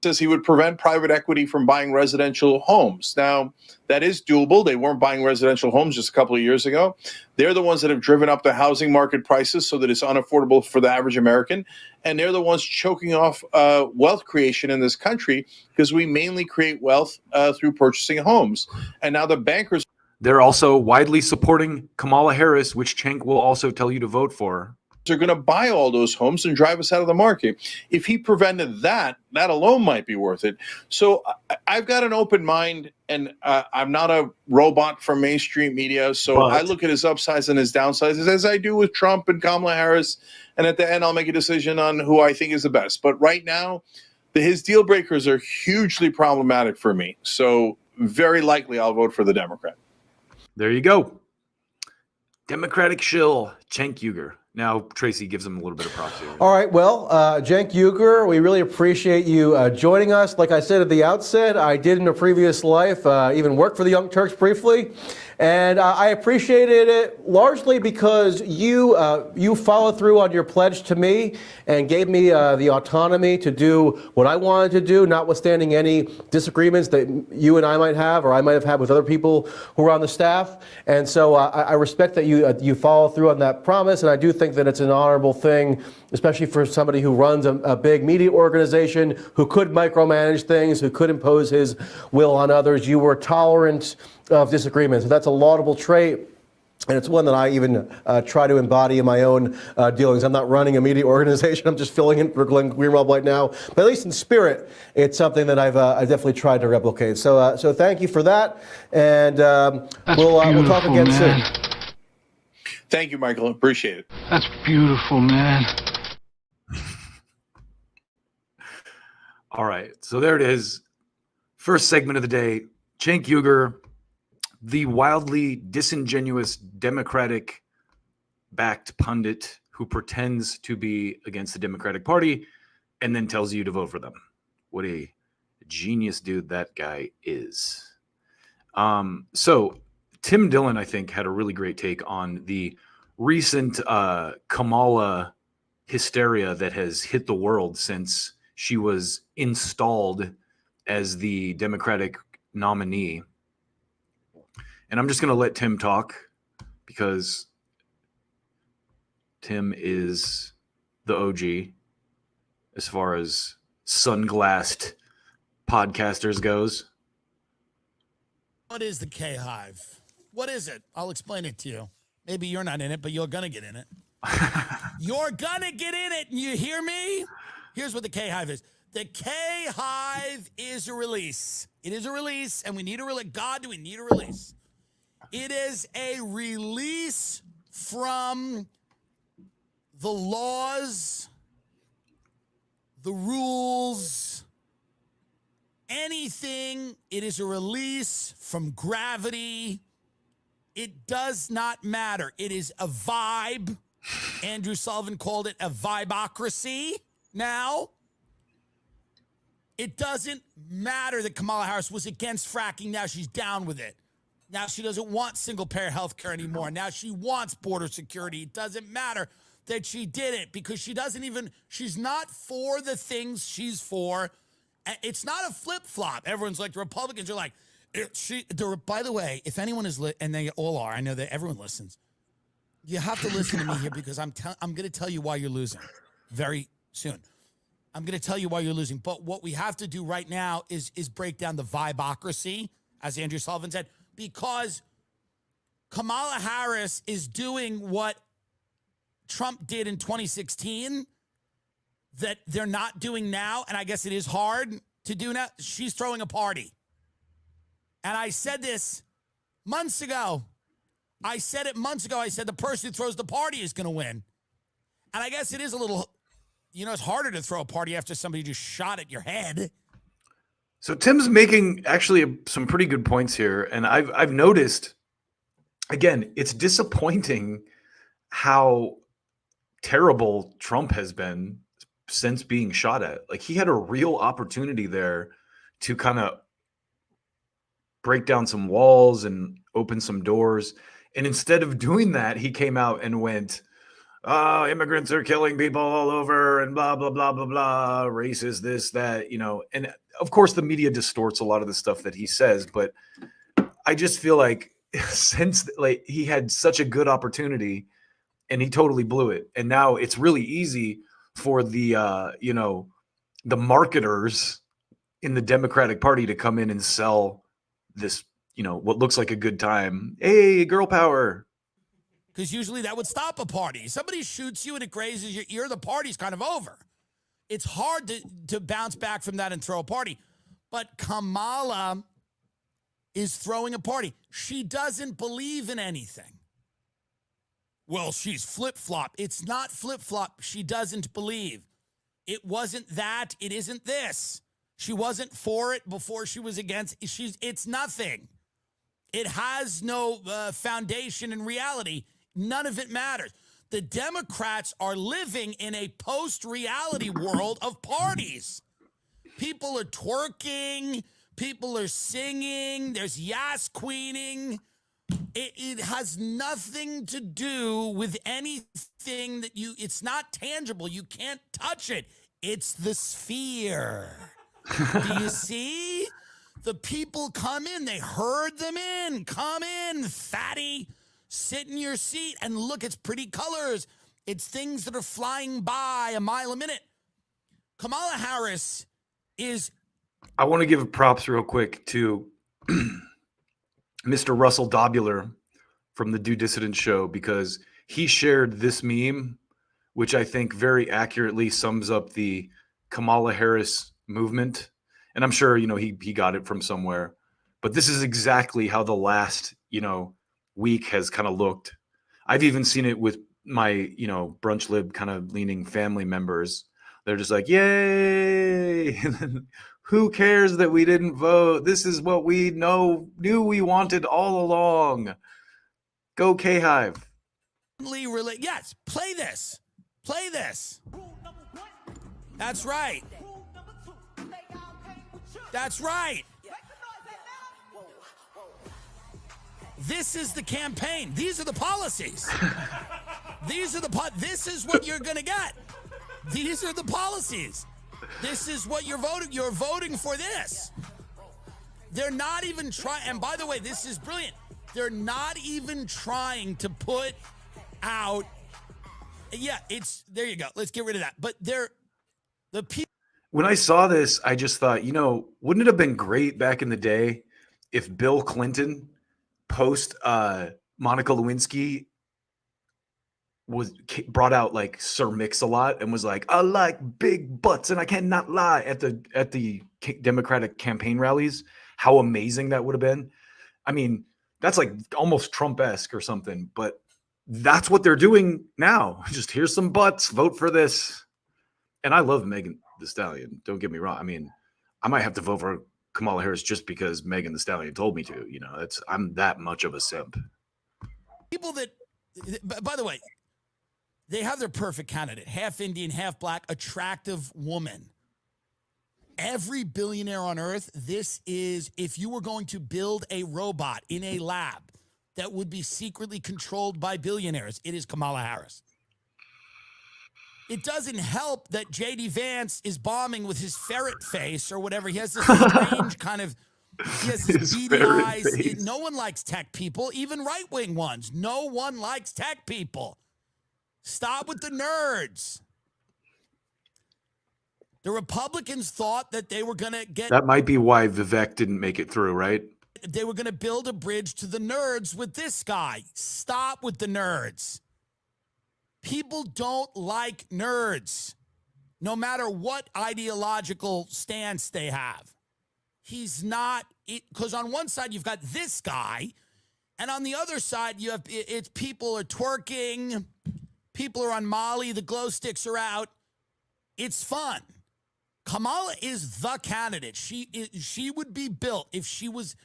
Says he would prevent private equity from buying residential homes. Now, that is doable. They weren't buying residential homes just a couple of years ago. They're the ones that have driven up the housing market prices so that it's unaffordable for the average American. And they're the ones choking off wealth creation in this country, because we mainly create wealth through purchasing homes. And now the bankers. They're also widely supporting Kamala Harris, which Cenk will also tell you to vote for. They're going to buy all those homes and drive us out of the market. If he prevented that, that alone might be worth it. So I've got an open mind, and I'm not a robot from mainstream media. So I look at his upsides and his downsides as I do with Trump and Kamala Harris. And at the end, I'll make a decision on who I think is the best. But right now, his deal breakers are hugely problematic for me. So very likely I'll vote for the Democrat. There you go. Democratic shill, Cenk Uygur. Now Tracy gives him a little bit of props here. All right, well, Cenk Uygur, we really appreciate you joining us. Like I said at the outset, I did in a previous life even work for the Young Turks briefly. And I appreciated it largely because you followed through on your pledge to me and gave me the autonomy to do what I wanted to do, notwithstanding any disagreements that you and I might have or I might have had with other people who were on the staff. And so I respect that you follow through on that promise, and I do think that it's an honorable thing, especially for somebody who runs a big media organization, who could micromanage things, who could impose his will on others. You were tolerant of disagreement. So that's a laudable trait. And it's one that I even try to embody in my own dealings. I'm not running a media organization. I'm just filling in for Glenn Greenwald right now. But at least in spirit, it's something that I've definitely tried to replicate. So thank you for that. And we'll talk again soon. Thank you, Michael. Appreciate it. That's beautiful, man. All right. So there it is. First segment of the day. Cenk Uygur, the wildly disingenuous Democratic-backed pundit who pretends to be against the Democratic Party and then tells you to vote for them. What a genius dude that guy is. So Tim Dillon, I think, had a really great take on the recent Kamala hysteria that has hit the world since she was installed as the Democratic nominee. And I'm just going to let Tim talk because Tim is the OG as far as sunglassed podcasters goes. What is the K-Hive? What is it? I'll explain it to you. Maybe you're not in it, but you're going to get in it. You're going to get in it. And you hear me? Here's what the K-Hive is. The K-Hive is a release. It is a release, and we need a release. God, do we need a release? It is a release from the laws, the rules, anything. It is a release from gravity. It does not matter. It is a vibe. Andrew Sullivan called it a vibocracy now. It doesn't matter that Kamala Harris was against fracking. Now she's down with it. Now she doesn't want single-payer health care anymore. Now she wants border security. It doesn't matter that she did it because she's not for the things she's for. It's not a flip-flop. Everyone's like, the Republicans are like, by the way, if anyone is, and they all are, I know that everyone listens. You have to listen to me here because I'm going to tell you why you're losing very soon. I'm going to tell you why you're losing. But what we have to do right now is break down the vibocracy, as Andrew Sullivan said, because Kamala Harris is doing what Trump did in 2016 that they're not doing now, and I guess it is hard to do now. She's throwing a party. And I said this months ago. I said it months ago. I said the person who throws the party is going to win. And I guess it is a little, it's harder to throw a party after somebody just shot at your head. So Tim's making actually some pretty good points here. And I've noticed, again, it's disappointing how terrible Trump has been since being shot at. Like, he had a real opportunity there to kind of break down some walls and open some doors. And instead of doing that, he came out and went, immigrants are killing people all over and blah, blah, blah, blah, blah, racist, this, that, and of course the media distorts a lot of the stuff that he says, but I just feel like since he had such a good opportunity and he totally blew it. And now it's really easy for the, the marketers in the Democratic Party to come in and sell this, what looks like a good time. Hey, girl power. Because usually that would stop a party. Somebody shoots you and it grazes your ear, the party's kind of over. It's hard to bounce back from that and throw a party. But Kamala is throwing a party. She doesn't believe in anything. Well, she's flip-flop. It's not flip-flop. She doesn't believe. It wasn't that. It isn't this. She wasn't for it before she was against. It's nothing. It has no foundation in reality. None of it matters. The Democrats are living in a post-reality world of parties. People are twerking. People are singing. There's yas queening. It has nothing to do with anything that it's not tangible. You can't touch it. It's the sphere. Do you see? The people come in. They herd them in. Come in, fatty. Sit in your seat and look. It's pretty colors. It's things that are flying by a mile a minute. Kamala Harris is... I want to give props real quick to Mr. Russell Dobular from the Do Dissident show, because he shared this meme, which I think very accurately sums up the Kamala Harris movement. And I'm sure, he got it from somewhere, but this is exactly how the last, week has kind of looked. I've even seen it with my, brunch lib kind of leaning family members. They're just like, yay. And then, who cares that we didn't vote? This is what we knew we wanted all along. Go K-Hive. Yes, play this. Play this. That's right. That's right. This is the campaign. These are the policies. This is what you're going to get. These are the policies. This is what you're voting. You're voting for this. They're not even trying. And by the way, this is brilliant. They're not even trying to put out. Yeah, there you go. Let's get rid of that. But the people. When I saw this, I just thought, wouldn't it have been great back in the day if Bill Clinton post Monica Lewinsky brought out like Sir Mix-a-Lot and was like, I like big butts and I cannot lie at the Democratic campaign rallies. How amazing that would have been. I mean, that's like almost Trump-esque or something, but that's what they're doing now. Just here's some butts, vote for this. And I love Megan Thee Stallion. Don't get me wrong. I mean, I might have to vote for Kamala Harris just because Megan Thee Stallion told me to. I'm that much of a simp. People that, by the way, they have their perfect candidate. Half Indian, half black, attractive woman. Every billionaire on earth, this is, if you were going to build a robot in a lab that would be secretly controlled by billionaires, it is Kamala Harris. It doesn't help that J.D. Vance is bombing with his ferret face or whatever. He has this strange kind of, he has this beady eyes. No one likes tech people, even right-wing ones. No one likes tech people. Stop with the nerds. The Republicans thought that they were going to get... That might be why Vivek didn't make it through, right? They were going to build a bridge to the nerds with this guy. Stop with the nerds. People don't like nerds, no matter what ideological stance they have. He's not... Because on one side, you've got this guy, and on the other side, you have people are twerking, people are on Molly, the glow sticks are out. It's fun. Kamala is the candidate. She would be built if she was,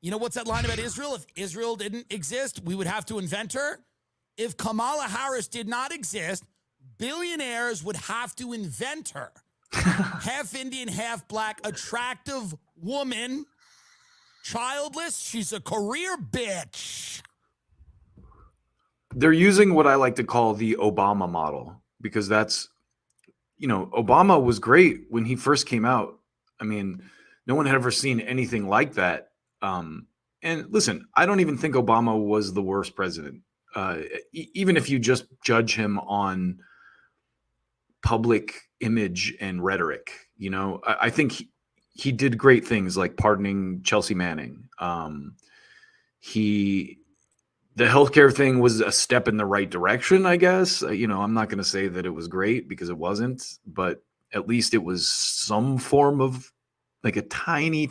what's that line about Israel? If Israel didn't exist, we would have to invent her. If Kamala Harris did not exist, billionaires would have to invent her. Half Indian, half black, attractive woman, childless. She's a career bitch. They're using what I like to call the Obama model, because that's, Obama was great when he first came out. I mean, no one had ever seen anything like that. And listen, I don't even think Obama was the worst president. Even if you just judge him on public image and rhetoric, I think he did great things like pardoning Chelsea Manning. The healthcare thing was a step in the right direction, I guess. I'm not going to say that it was great because it wasn't, but at least it was some form of like a tiny.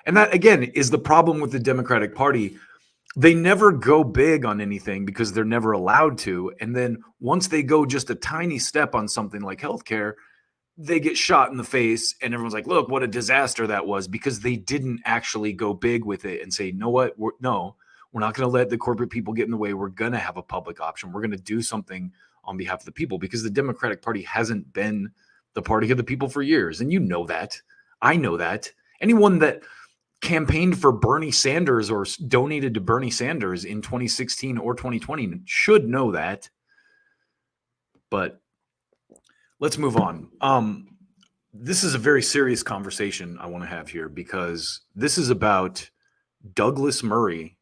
And that, again, is the problem with the Democratic Party. They never go big on anything because they're never allowed to. And then once they go just a tiny step on something like healthcare, they get shot in the face and everyone's like, look, what a disaster that was, because they didn't actually go big with it and say, you know what? We're We're not going to let the corporate people get in the way. We're going to have a public option. We're going to do something on behalf of the people, because the Democratic Party hasn't been the party of the people for years. And you know that. I know that. Anyone that campaigned for Bernie Sanders or donated to Bernie Sanders in 2016 or 2020 should know that. But let's move on. This is a very serious conversation I want to have here, because this is about Douglas Murray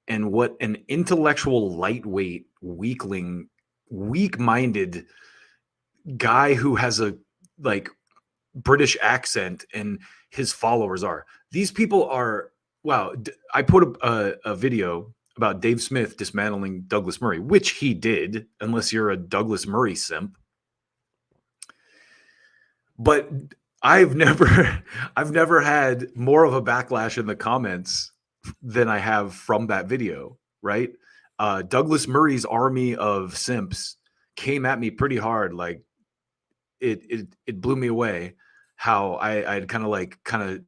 and what an intellectual lightweight, weakling, weak-minded guy who has a British accent and his followers are. These people are, wow. I put a video about Dave Smith dismantling Douglas Murray, which he did, unless you're a Douglas Murray simp. But I've never had more of a backlash in the comments than I have from that video, right? Douglas Murray's army of simps came at me pretty hard. Like it blew me away how I'd kind of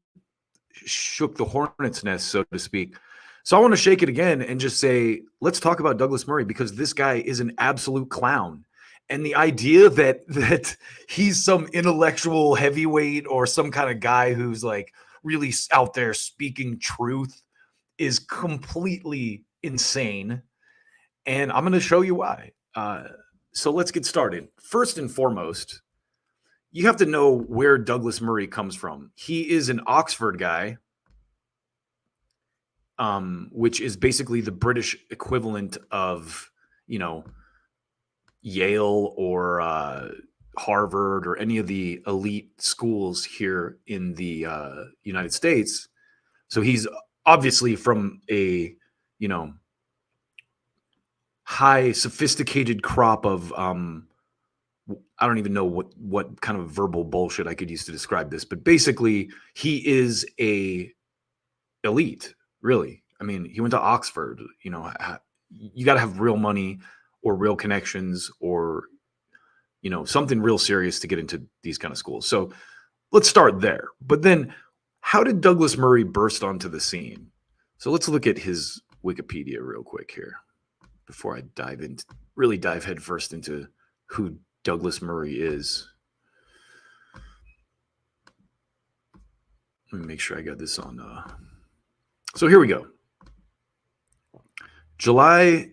shook the hornet's nest, so to speak. So I want to shake it again and just say, let's talk about Douglas Murray, because this guy is an absolute clown. And the idea that he's some intellectual heavyweight or some kind of guy who's like really out there speaking truth is completely insane. And I'm going to show you why. So let's get started. First and foremost, you have to know where Douglas Murray comes from. He is an Oxford guy, which is basically the British equivalent of, Yale or Harvard or any of the elite schools here in the United States. So he's obviously from a, high sophisticated crop of, I don't even know what kind of verbal bullshit I could use to describe this, but basically he is a elite, really. I mean, he went to Oxford. You got to have real money or real connections or, something real serious to get into these kind of schools. So let's start there. But then how did Douglas Murray burst onto the scene? So let's look at his Wikipedia real quick here before I dive headfirst into who Douglas Murray is. Let me make sure I got this on. So here we go. July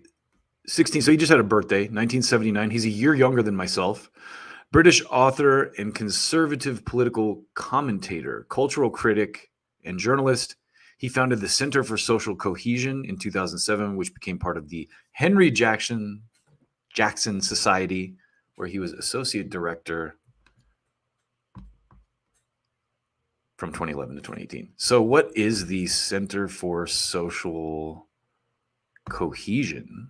16. So he just had a birthday, 1979. He's a year younger than myself. British author and conservative political commentator, cultural critic, and journalist. He founded the Center for Social Cohesion in 2007, which became part of the Henry Jackson Society, where he was associate director from 2011 to 2018. So what is the Center for Social Cohesion?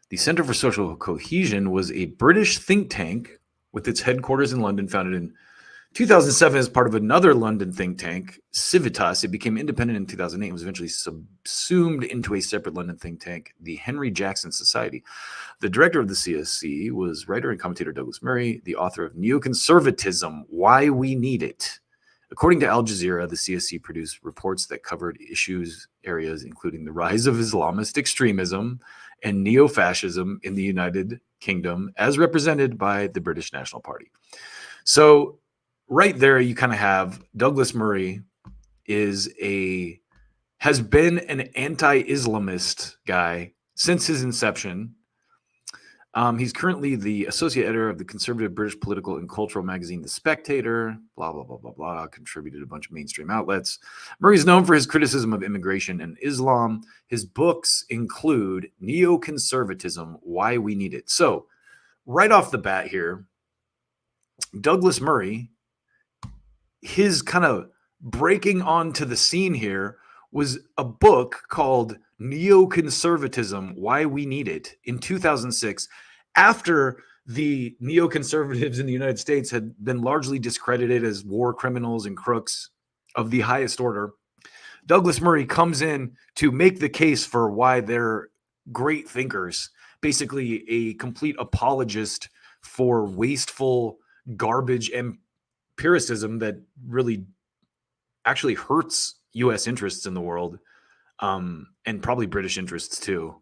The Center for Social Cohesion was a British think tank with its headquarters in London, founded in 2007 as part of another London think tank, Civitas. It became independent in 2008 and was eventually subsumed into a separate London think tank, the Henry Jackson Society. The director of the CSC was writer and commentator Douglas Murray, the author of Neoconservatism, Why We Need It. According to Al Jazeera, the CSC produced reports that covered areas including the rise of Islamist extremism and neo-fascism in the United Kingdom, as represented by the British National Party. So right there, you kind of have Douglas Murray has been an anti-Islamist guy since his inception. He's currently the associate editor of the conservative British political and cultural magazine, The Spectator, blah, blah, blah, blah, blah, contributed a bunch of mainstream outlets. Murray's known for his criticism of immigration and Islam. His books include Neoconservatism, Why We Need It. So right off the bat here, Douglas Murray, his kind of breaking onto the scene here was a book called Neoconservatism, Why We Need It in 2006, after the neoconservatives in the United States had been largely discredited as war criminals and crooks of the highest order. Douglas Murray comes in to make the case for why they're great thinkers, basically a complete apologist for wasteful garbage empiricism that really actually hurts U.S. interests in the world. and probably British interests too,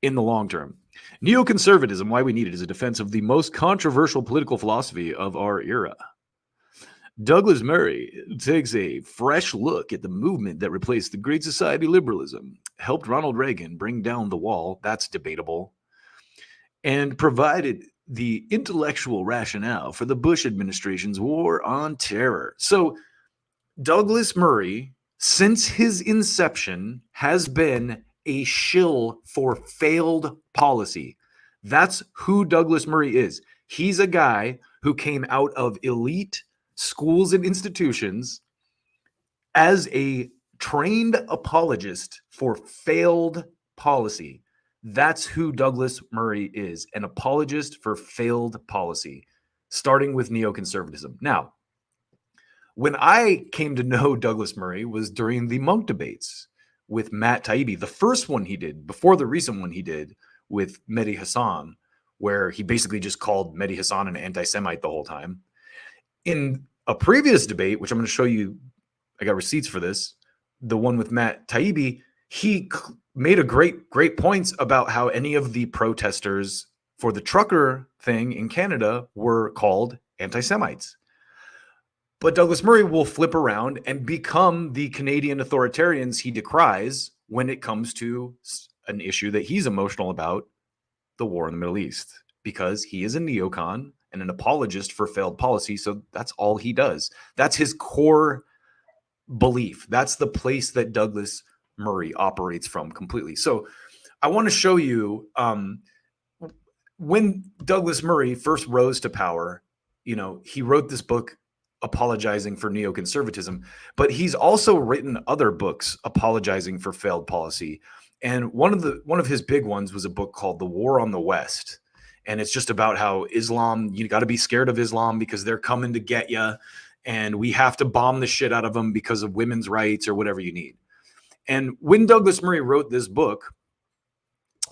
in the long term. Neoconservatism, why we need it, is a defense of the most controversial political philosophy of our era. Douglas Murray takes a fresh look at the movement that replaced the Great Society liberalism, helped Ronald Reagan bring down the wall, that's debatable, and provided the intellectual rationale for the Bush administration's war on terror. So Douglas Murray, since his inception, has been a shill for failed policy. That's who Douglas Murray is. He's a guy who came out of elite schools and institutions as a trained apologist for failed policy. That's who Douglas Murray is, an apologist for failed policy, starting with neoconservatism. Now, when I came to know Douglas Murray was during the Monk debates with Matt Taibbi, the first one he did, before the recent one he did with Mehdi Hassan, where he basically just called Mehdi Hassan an anti-Semite the whole time. In a previous debate, which I'm going to show you, I got receipts for this, the one with Matt Taibbi, he made a great points about how any of the protesters for the trucker thing in Canada were called anti-Semites. But Douglas Murray will flip around and become the Canadian authoritarians he decries when it comes to an issue that he's emotional about, the war in the Middle East, because he is a neocon and an apologist for failed policy. So that's all he does. That's his core belief. That's the place that Douglas Murray operates from completely. So I want to show you when Douglas Murray first rose to power, he wrote this book apologizing for neoconservatism, but he's also written other books apologizing for failed policy. And one of his big ones was a book called The War on the West. And it's just about how Islam, you got to be scared of Islam because they're coming to get you. And we have to bomb the shit out of them because of women's rights or whatever you need. And when Douglas Murray wrote this book,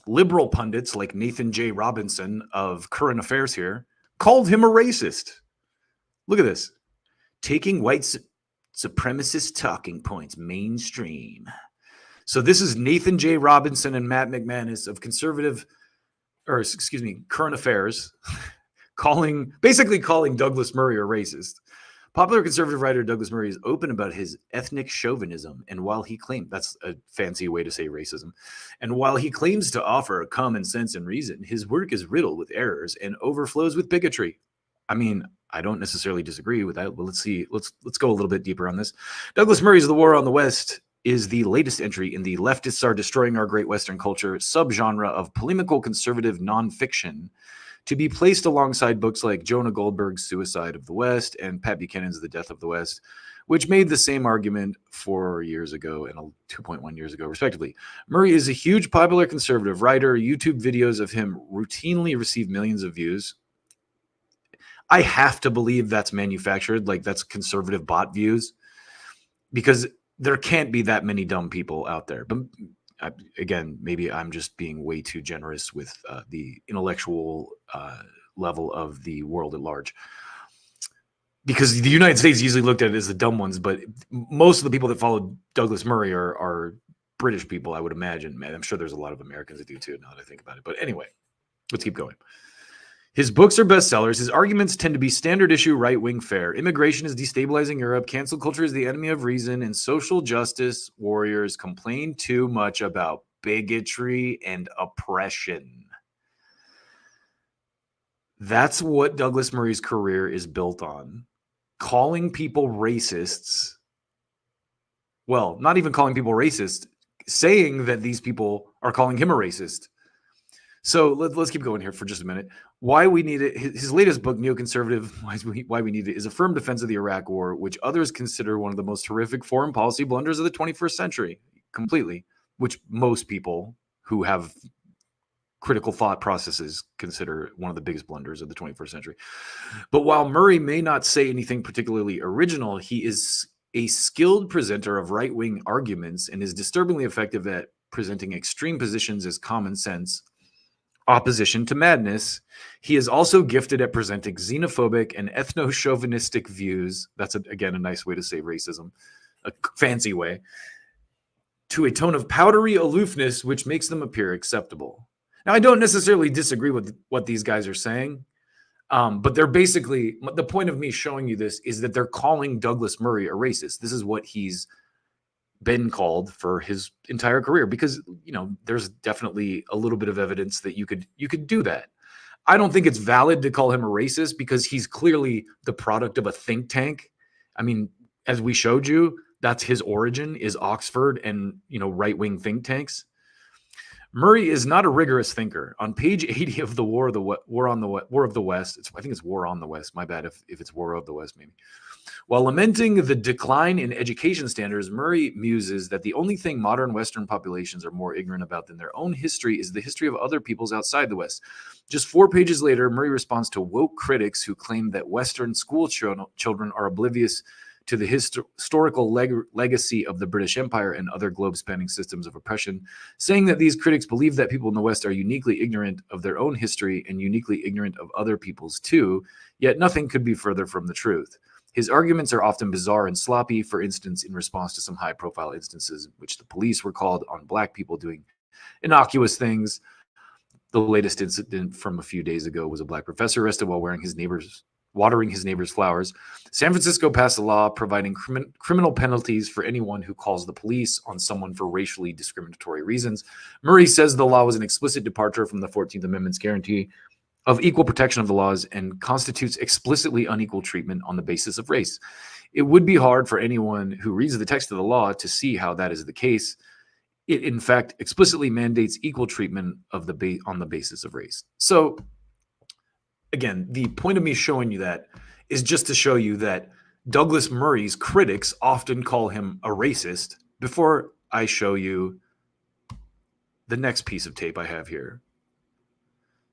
liberal pundits like Nathan J. Robinson of Current Affairs here called him a racist. Look at this. Taking white supremacist talking points mainstream. So this is Nathan J. Robinson and Matt McManus of Current Affairs, basically calling Douglas Murray a racist. Popular conservative writer Douglas Murray is open about his ethnic chauvinism, and while he claims, that's a fancy way to say racism, and while he claims to offer common sense and reason, his work is riddled with errors and overflows with bigotry. I mean, I don't necessarily disagree with that, but let's see. Let's go a little bit deeper on this. Douglas Murray's The War on the West is the latest entry in the Leftists Are Destroying Our Great Western Culture subgenre of polemical conservative nonfiction, to be placed alongside books like Jonah Goldberg's Suicide of the West and Pat Buchanan's The Death of the West, which made the same argument 4 years ago and 2.1 years ago, respectively. Murray is a huge popular conservative writer. YouTube videos of him routinely receive millions of views. I have to believe that's manufactured, like that's conservative bot views, because there can't be that many dumb people out there. But again, maybe I'm just being way too generous with the intellectual level of the world at large. Because the United States usually looked at it as the dumb ones, but most of the people that follow Douglas Murray are British people, I would imagine. Man, I'm sure there's a lot of Americans that do too, now that I think about it. But anyway, let's keep going. His books are bestsellers. His arguments tend to be standard issue right-wing fare. Immigration is destabilizing Europe. Cancel culture is the enemy of reason. And social justice warriors complain too much about bigotry and oppression. That's what Douglas Murray's career is built on. Calling people racists. Well, not even calling people racist. Saying that these people are calling him a racist. So let's keep going here for just a minute. Why we need it. His latest book, Neoconservative, Why We Need It, is a firm defense of the Iraq War, which others consider one of the most horrific foreign policy blunders of the 21st century. Completely. Which most people who have critical thought processes consider one of the biggest blunders of the 21st century. But while Murray may not say anything particularly original, he is a skilled presenter of right-wing arguments and is disturbingly effective at presenting extreme positions as common sense, opposition to madness. He is also gifted at presenting xenophobic and ethno-chauvinistic views. That's, again, a nice way to say racism, a fancy way, to a tone of powdery aloofness which makes them appear acceptable. Now, I don't necessarily disagree with what these guys are saying, but they're basically, the point of me showing you this is that they're calling Douglas Murray a racist. This is what he's been called for his entire career, because, you know, there's definitely a little bit of evidence that you could do that. I don't think it's valid to call him a racist because he's clearly the product of a think tank. I mean, as we showed you, that's his origin, is Oxford and, you know, right-wing think tanks. Murray is not a rigorous thinker. On page 80 of the War of the West, I think it's War on the West. My bad if it's War of the West, maybe. While lamenting the decline in education standards, Murray muses that the only thing modern Western populations are more ignorant about than their own history is the history of other peoples outside the West. Just 4 pages later, Murray responds to woke critics who claim that Western school children are oblivious to the historical legacy of the British Empire and other globe-spanning systems of oppression, saying that these critics believe that people in the West are uniquely ignorant of their own history and uniquely ignorant of other people's too, yet nothing could be further from the truth. His arguments are often bizarre and sloppy, for instance, in response to some high-profile instances in which the police were called on black people doing innocuous things. The latest incident from a few days ago was a black professor arrested while watering his neighbor's flowers. San Francisco passed a law providing criminal penalties for anyone who calls the police on someone for racially discriminatory reasons. Murray says the law was an explicit departure from the 14th Amendment's guarantee of equal protection of the laws and constitutes explicitly unequal treatment on the basis of race. It would be hard for anyone who reads the text of the law to see how that is the case. It, in fact, explicitly mandates equal treatment on the basis of race. So, again, the point of me showing you that is just to show you that Douglas Murray's critics often call him a racist before I show you the next piece of tape I have here.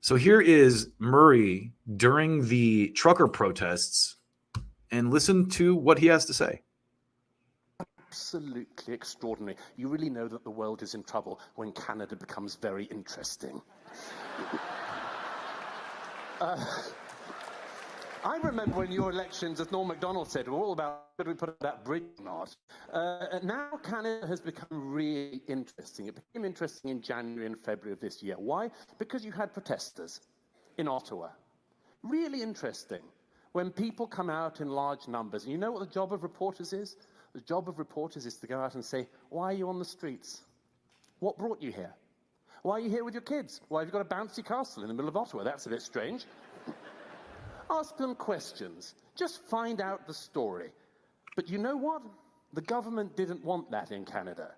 So here is Murray during the trucker protests, and listen to what he has to say. Absolutely extraordinary. You really know that the world is in trouble when Canada becomes very interesting. I remember when your elections, as Norm MacDonald said, were all about should we put that bridge or not. Now Canada has become really interesting. It became interesting in January and February of this year. Why? Because you had protesters in Ottawa. Really interesting. When people come out in large numbers, and you know what the job of reporters is? The job of reporters is to go out and say, why are you on the streets? What brought you here? Why are you here with your kids? Why have you got a bouncy castle in the middle of Ottawa? That's a bit strange. Ask them questions. Just find out the story. But you know what? The government didn't want that in Canada.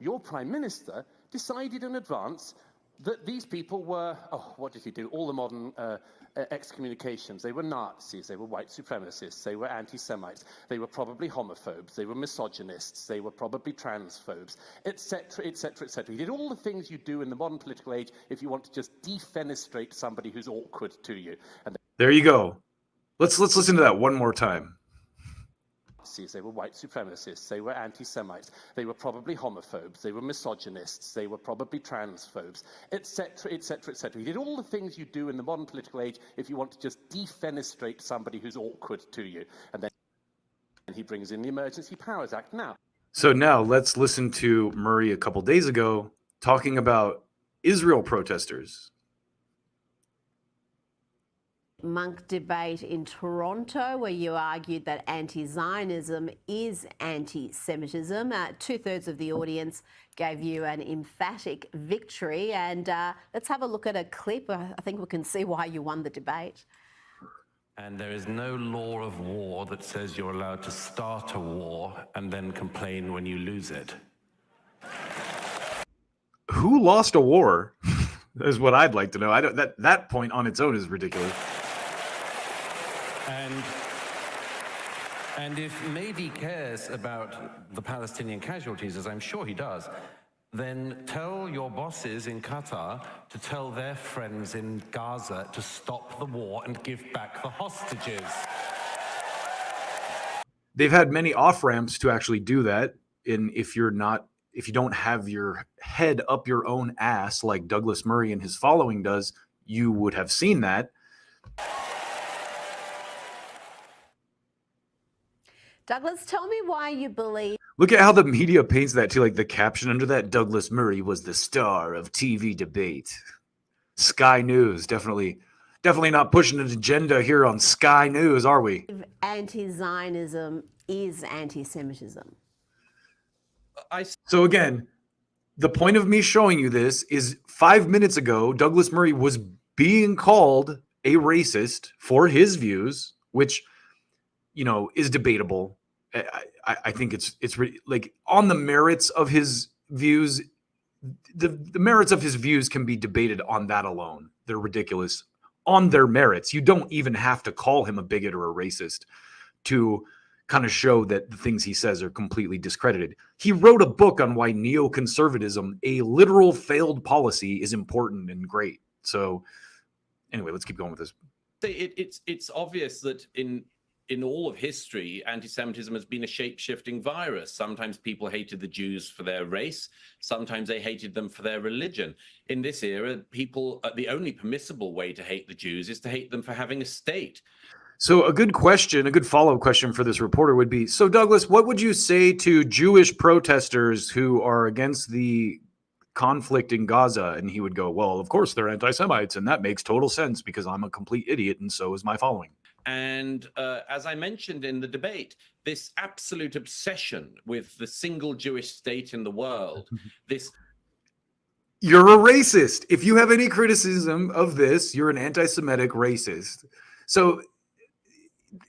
Your Prime Minister decided in advance that these people were, what did he do? All the modern excommunications. They were Nazis, they were white supremacists, they were anti-Semites, they were probably homophobes, they were misogynists, they were probably transphobes, etc., etc., etc. He did all the things you do in the modern political age if you want to just defenestrate somebody who's awkward to you. And there you go. Let's listen to that one more time. They were white supremacists, they were anti-Semites, they were probably homophobes, they were misogynists, they were probably transphobes, etc., etc., etc. He did all the things you do in the modern political age if you want to just defenestrate somebody who's awkward to you. And then he brings in the Emergency Powers Act now. So now let's listen to Murray a couple days ago talking about Israel protesters. Monk debate in Toronto where you argued that anti-Zionism is anti-Semitism. 2/3 of the audience gave you an emphatic victory. And let's have a look at a clip. I think we can see why you won the debate. And there is no law of war that says you're allowed to start a war and then complain when you lose it. Who lost a war? Is what I'd like to know. I don't. That point on its own is ridiculous. And if Mehdi cares about the Palestinian casualties, as I'm sure he does, then tell your bosses in Qatar to tell their friends in Gaza to stop the war and give back the hostages. They've had many off-ramps to actually do that. And if you don't have your head up your own ass like Douglas Murray and his following does, you would have seen that. Douglas, tell me why you believe. Look at how the media paints that too. Like the caption under that: Douglas Murray was the star of TV debate. Sky News, definitely not pushing an agenda here on Sky News, are we? Anti-Zionism is anti-Semitism. So again, the point of me showing you this is 5 minutes ago, Douglas Murray was being called a racist for his views, which, you know, is debatable. I think it's like on the merits of his views. The merits of his views can be debated on that alone. They're ridiculous on their merits. You don't even have to call him a bigot or a racist to kind of show that the things he says are completely discredited. He wrote a book on why neoconservatism, a literal failed policy, is important and great. So anyway, let's keep going with this. It's obvious that in all of history, anti-Semitism has been a shape-shifting virus. Sometimes people hated the Jews for their race. Sometimes they hated them for their religion. In this era, people, the only permissible way to hate the Jews is to hate them for having a state. So a good question, a good follow-up question for this reporter would be, so Douglas, what would you say to Jewish protesters who are against the conflict in Gaza? And he would go, well, of course they're anti-Semites, and that makes total sense because I'm a complete idiot and so is my following. And as I mentioned in the debate, this absolute obsession with the single Jewish state in the world, this... You're a racist. If you have any criticism of this, you're an anti-Semitic racist. So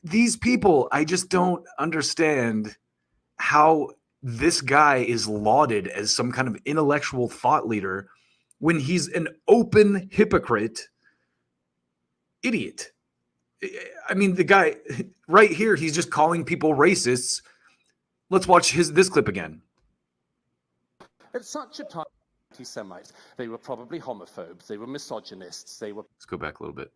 these people, I just don't understand how this guy is lauded as some kind of intellectual thought leader when he's an open hypocrite idiot. I mean, the guy right here, he's just calling people racists. Let's watch this clip again. At such a time, anti-Semites, they were probably homophobes, they were misogynists, they were... Let's go back a little bit.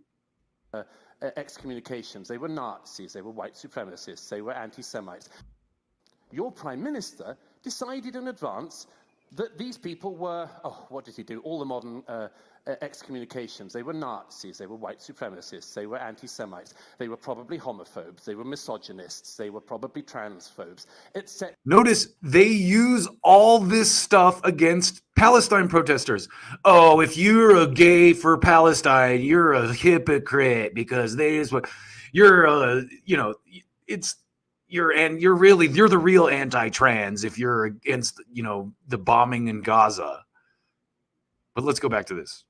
Excommunications, they were Nazis, they were white supremacists, they were anti-Semites. Your Prime Minister decided in advance that these people were, oh, what did he do? All the modern excommunications, they were Nazis, they were white supremacists, they were anti-Semites, they were probably homophobes, they were misogynists, they were probably transphobes, etc. Notice they use all this stuff against Palestine protesters. Oh, if you're a gay for Palestine, you're a hypocrite because they is what you're you're the real anti-trans if you're against, the bombing in Gaza. But let's go back to this.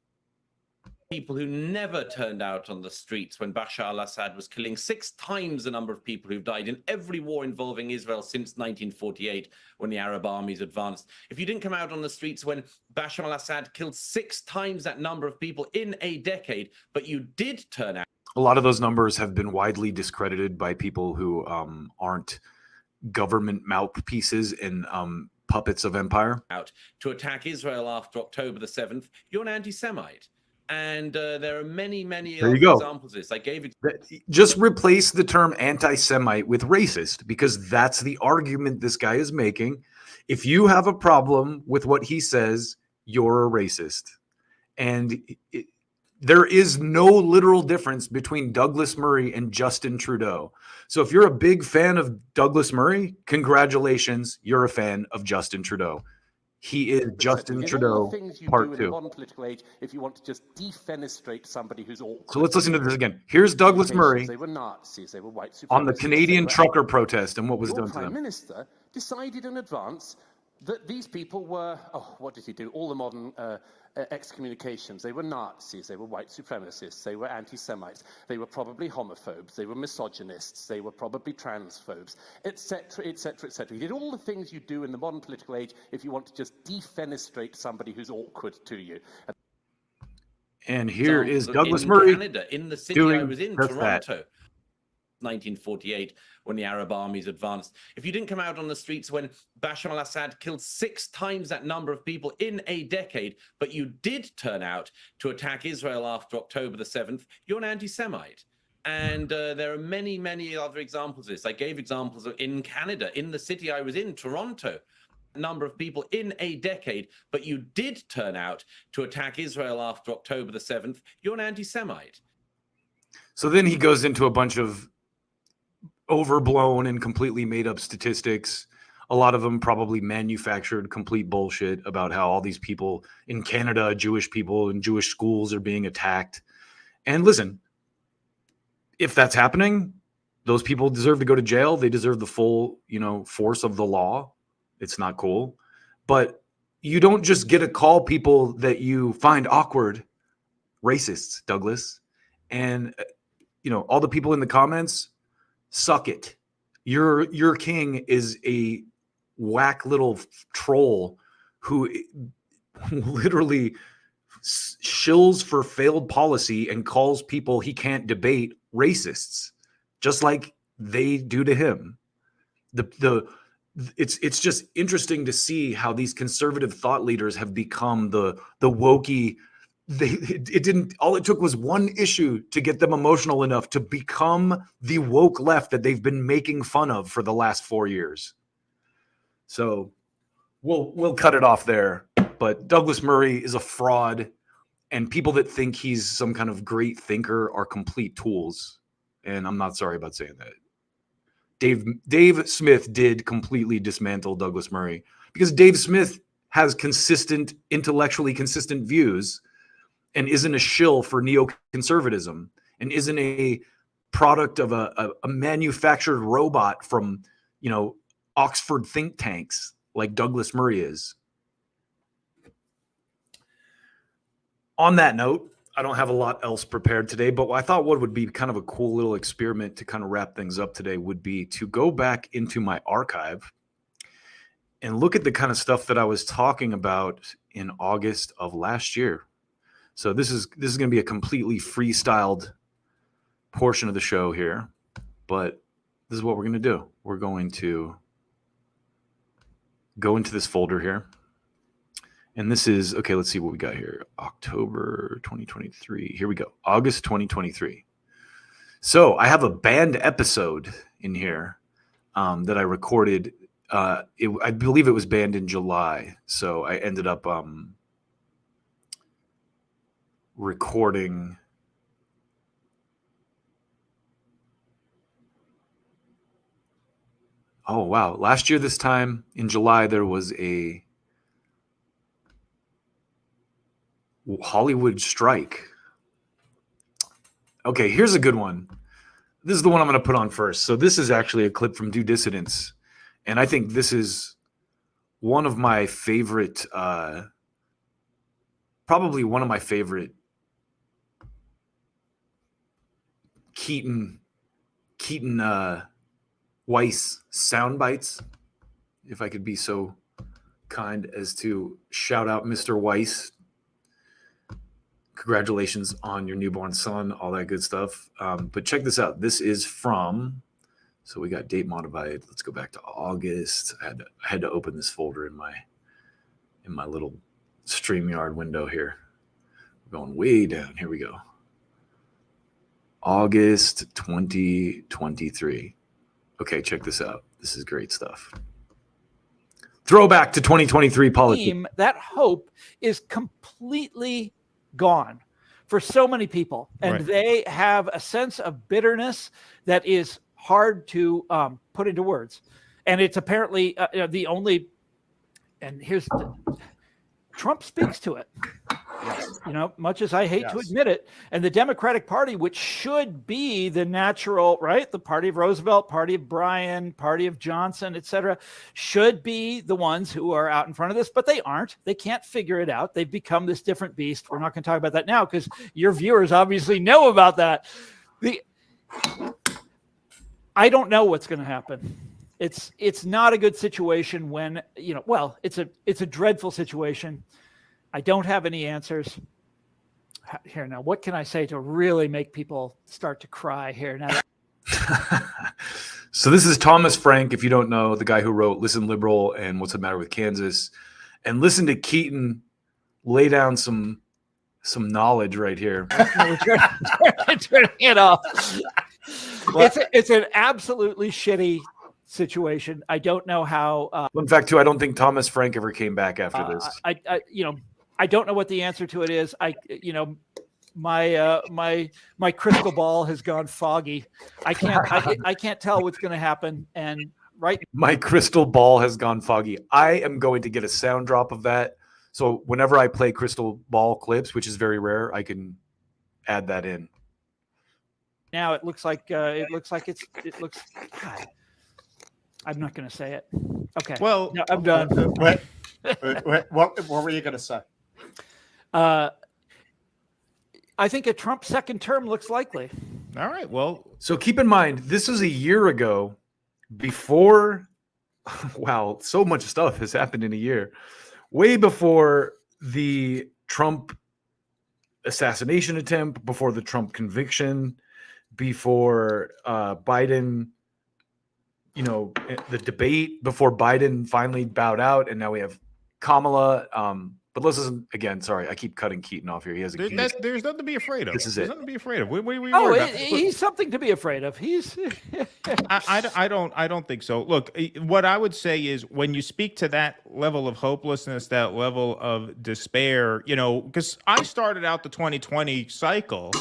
People who never turned out on the streets when Bashar al-Assad was killing 6 times the number of people who've died in every war involving Israel since 1948 when the Arab armies advanced. If you didn't come out on the streets when Bashar al-Assad killed 6 times that number of people in a decade, but you did turn out. A lot of those numbers have been widely discredited by people who aren't government mouthpieces and puppets of empire. Out to attack Israel after October the 7th, you're an anti-Semite. And there are many other examples of this. I gave it. Just replace the term anti-Semite with racist, because that's the argument this guy is making. If you have a problem with what he says, you're a racist. And there is no literal difference between Douglas Murray and Justin Trudeau. So if you're a big fan of Douglas Murray, congratulations, you're a fan of Justin Trudeau. He is Justin Trudeau, part 2. Modern political age, if you want to just defenestrate somebody who's awkward. So let's listen to this again. Here's Douglas Murray they were Nazis, they were white supremacists, on the Canadian trucker protest and what was done to them. Your Prime Minister decided in advance that these people were, oh, what did he do? All the modern excommunications, they were Nazis, they were white supremacists, they were anti-Semites, they were probably homophobes, they were misogynists, they were probably transphobes, etc., etc., etc. He did all the things you do in the modern political age if you want to just defenestrate somebody who's awkward to you. And here is Douglas in Murray Canada, in the city I was in, Toronto. 1948 when the Arab armies advanced. If you didn't come out on the streets when Bashar al-Assad killed 6 times that number of people in a decade, but you did turn out to attack Israel after October the 7th, you're an anti-Semite. And there are many other examples of this. I gave examples of in Canada, in the city I was in, Toronto, number of people in a decade, but you did turn out to attack Israel after October the 7th, you're an anti-Semite. So then he goes into a bunch of overblown and completely made up statistics. A lot of them probably manufactured complete bullshit about how all these people in Canada, Jewish people in Jewish schools are being attacked. And listen, if that's happening, those people deserve to go to jail. They deserve the full, force of the law. It's not cool. But you don't just get to call people that you find awkward racists, Douglas. And, all the people in the comments, suck it. Your king is a whack little troll who literally shills for failed policy and calls people he can't debate racists, just like they do to him. It's just interesting to see how these conservative thought leaders have become the wokey. All it took was one issue to get them emotional enough to become the woke left that they've been making fun of for the last 4 years. So we'll cut it off there. But Douglas Murray is a fraud, and people that think he's some kind of great thinker are complete tools. And I'm not sorry about saying that. Dave Smith did completely dismantle Douglas Murray because Dave Smith has intellectually consistent views and isn't a shill for neoconservatism and isn't a product of a manufactured robot from, Oxford think tanks like Douglas Murray is. On that note, I don't have a lot else prepared today, but I thought what would be kind of a cool little experiment to kind of wrap things up today would be to go back into my archive and look at the kind of stuff that I was talking about in August of last year. So this is going to be a completely freestyled portion of the show here, but this is what we're going to do. We're going to go into this folder here. And this is, okay, let's see what we got here. October 2023. Here we go. August 2023. So I have a banned episode in here that I recorded. I believe it was banned in July. So I ended up recording. Oh, wow. Last year, this time in July, there was a Hollywood strike. Okay, here's a good one. This is the one I'm going to put on first. So this is actually a clip from Due Dissidence. And I think this is one of my favorite, probably one of my favorite Keaton Weiss sound bites, if I could be so kind as to shout out Mr. Weiss. Congratulations on your newborn son, all that good stuff. But check this out. This is from, so we got date modified. Let's go back to August. I had to open this folder in my little StreamYard window here. We're going way down. Here we go. August 2023. Okay, check this out. This is great stuff. Throwback to 2023 politics. That hope is completely gone for so many people, and they have a sense of bitterness that is hard to put into words. And it's apparently the only. And here's Trump speaks to it. Much as I hate to admit it, and the Democratic Party, which should be the natural, right, the party of Roosevelt, party of Bryan, party of Johnson, etc., should be the ones who are out in front of this, but they aren't. They can't figure it out. They've become this different beast. We're not going to talk about that now because your viewers obviously know about that. I don't know what's going to happen. It's not a good situation when, it's a dreadful situation. I don't have any answers. Here now, what can I say to really make people start to cry here now? So this is Thomas Frank, if you don't know, the guy who wrote Listen Liberal and What's the Matter with Kansas. And listen to Keaton lay down some knowledge right here. Turning it off. It's an absolutely shitty situation. I don't know how. In fact, too, I don't think Thomas Frank ever came back after this. I don't know what the answer to it is. my crystal ball has gone foggy. I can't tell what's going to happen. And my crystal ball has gone foggy. I am going to get a sound drop of that. So whenever I play crystal ball clips, which is very rare, I can add that in. Now it looks like God, I'm not going to say it. Okay. Well, no, I'm done. What were you going to say? I think a Trump second term looks likely. All right. Well, so keep in mind, this is a year ago before. Wow, so much stuff has happened in a year. Way before the Trump assassination attempt, before the Trump conviction, before Biden, the debate, before Biden finally bowed out, and now we have Kamala. But let's listen again. Sorry, I keep cutting Keaton off here. He has a there's nothing to be afraid of. This is there's it. Nothing to be afraid of. He's something to be afraid of. He's. I don't think so. Look, what I would say is when you speak to that level of hopelessness, that level of despair, because I started out the 2020 cycle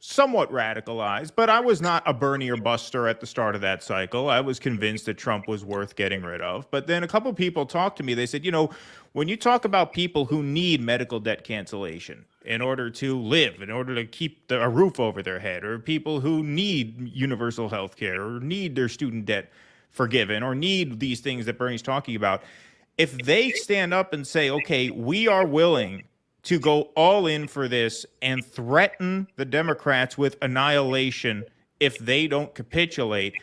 somewhat radicalized, but I was not a Bernie or Buster at the start of that cycle. I was convinced that Trump was worth getting rid of. But then a couple people talked to me. They said, when you talk about people who need medical debt cancellation in order to live, in order to keep a roof over their head, or people who need universal health care, or need their student debt forgiven, or need these things that Bernie's talking about, if they stand up and say, okay, we are willing to go all in for this and threaten the Democrats with annihilation if they don't capitulate.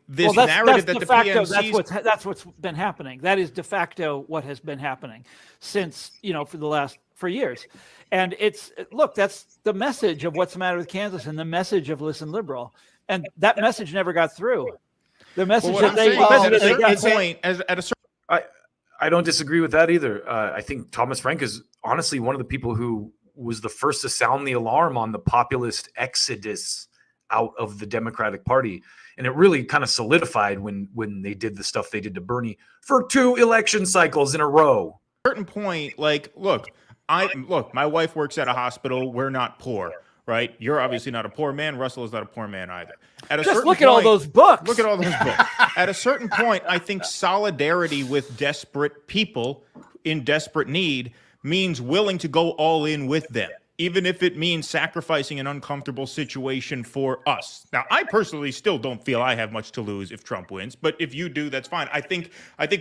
This narrative that the PNC, that's what's been happening. That is de facto what has been happening since for years. And that's the message of what's the matter with Kansas and the message of Listen Liberal. And that message never got through. The message at a certain I don't disagree with that either. I think Thomas Frank is honestly one of the people who was the first to sound the alarm on the populist exodus out of the Democratic Party. And it really kind of solidified when they did the stuff they did to Bernie for 2 election cycles in a row. Certain point, look, my wife works at a hospital. We're not poor, right? You're obviously not a poor man. Russell is not a poor man either. Look at all those books. Look at all those books. At a certain point, I think solidarity with desperate people in desperate need means willing to go all in with them, even if it means sacrificing an uncomfortable situation for us. Now, I personally still don't feel I have much to lose if Trump wins, but if you do, that's fine. I think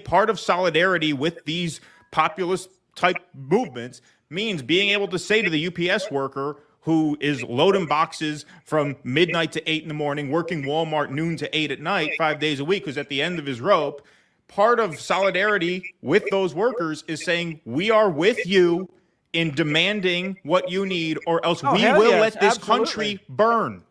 part of solidarity with these populist type movements means being able to say to the UPS worker who is loading boxes from midnight to 8 in the morning, working Walmart noon to 8 at night, 5 days a week, who's at the end of his rope. Part of solidarity with those workers is saying, we are with you in demanding what you need, or else we will let this country burn.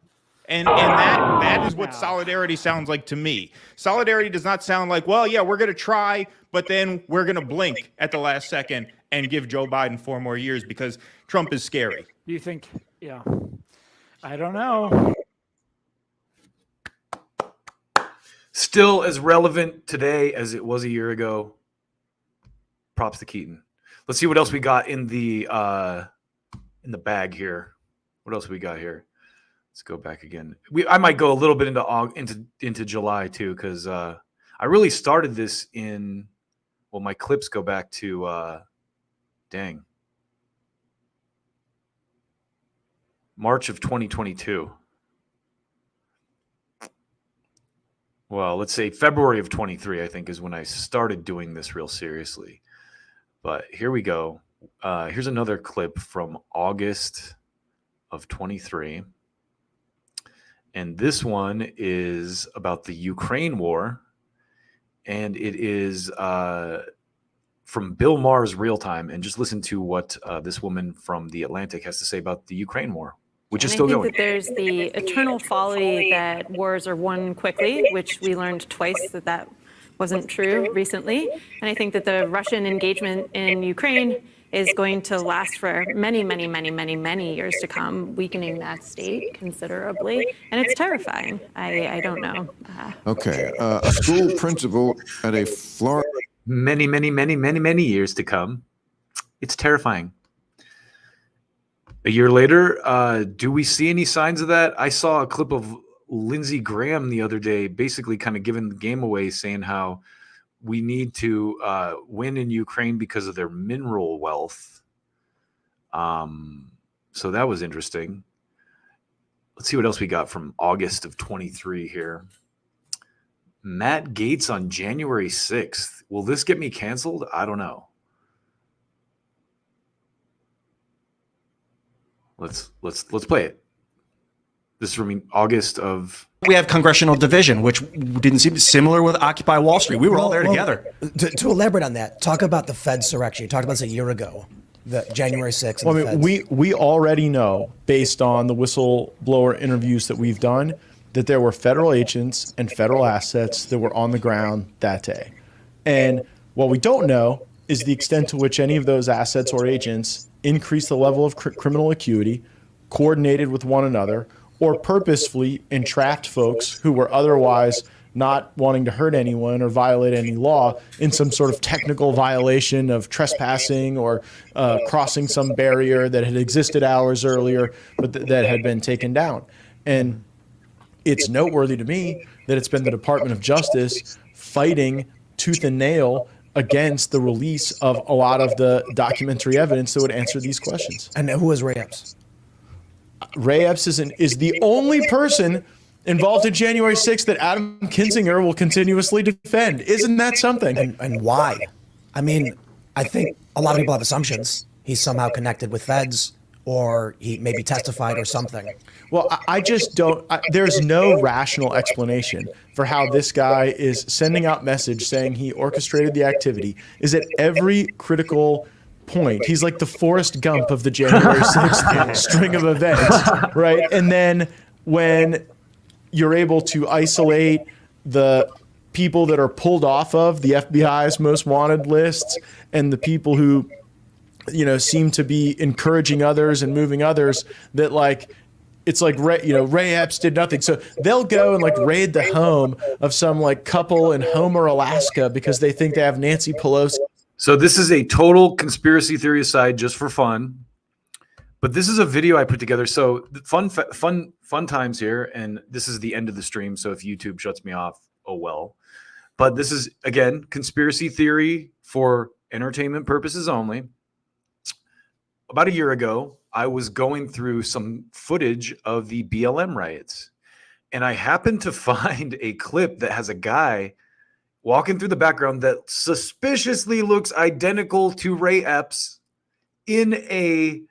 And that is what solidarity sounds like to me. Solidarity does not sound like, well, yeah, we're going to try, but then we're going to blink at the last second and give Joe Biden 4 more years because Trump is scary. Do you think? Yeah. I don't know. Still as relevant today as it was a year ago. Props to Keaton. Let's see what else we got in the bag here. What else we got here? Let's go back again. I might go a little bit into July too, because I really started this in. Well, my clips go back to March of 2022. Well, let's say February of 23, I think, is when I started doing this real seriously. But here we go. Here's another clip from August of 23. And this one is about the Ukraine war. And it is from Bill Maher's Real Time. And just listen to what this woman from The Atlantic has to say about the Ukraine war, which is still going. I think that there's the eternal folly that wars are won quickly, which we learned twice that wasn't true recently. And I think that the Russian engagement in Ukraine is going to last for many, many, many, many, many years to come, weakening that state considerably. And it's terrifying. I don't know. Okay. A school principal at a Florida. Many, many, many, many, many years to come. It's terrifying. A year later, do we see any signs of that? I saw a clip of Lindsey Graham the other day, basically kind of giving the game away, saying how we need to win in Ukraine because of their mineral wealth. So that was interesting. Let's see what else we got from August of 23 here. Matt Gaetz on January 6th. Will this get me canceled? I don't know. Let's play it. This is from August of. We have congressional division, which didn't seem similar with Occupy Wall Street. We were all there together. To elaborate on that, talk about the Fedsurrection. You talked about this a year ago, the January 6th. Well, I mean, we already know, based on the whistleblower interviews that we've done, that there were federal agents and federal assets that were on the ground that day. And what we don't know is the extent to which any of those assets or agents increased the level of criminal acuity, coordinated with one another, or purposefully entrapped folks who were otherwise not wanting to hurt anyone or violate any law in some sort of technical violation of trespassing or crossing some barrier that had existed hours earlier, but that had been taken down. And it's noteworthy to me that it's been the Department of Justice fighting tooth and nail against the release of a lot of the documentary evidence that would answer these questions. And who was Ray Epps? Ray Epps is the only person involved in January 6th that Adam Kinzinger will continuously defend. Isn't that something? And why? I mean, I think a lot of people have assumptions. He's somehow connected with feds, or he maybe testified or something. Well, I just don't, there's no rational explanation for how this guy is sending out message saying he orchestrated the activity, is at every critical point. He's like the Forrest Gump of the January 6th string of events, right? And then when you're able to isolate the people that are pulled off of the FBI's most wanted lists and the people who, you know, seem to be encouraging others and moving others, that like, it's like Ray Epps did nothing. So they'll go and like raid the home of some like couple in Homer, Alaska, because they think they have Nancy Pelosi. So this is a total conspiracy theory aside, just for fun. But this is a video I put together. So fun times here, and this is the end of the stream. So if YouTube shuts me off, oh well. But this is, again, conspiracy theory for entertainment purposes only. About a year ago, I was going through some footage of the BLM riots, and I happened to find a clip that has a guy walking through the background that suspiciously looks identical to Ray Epps in a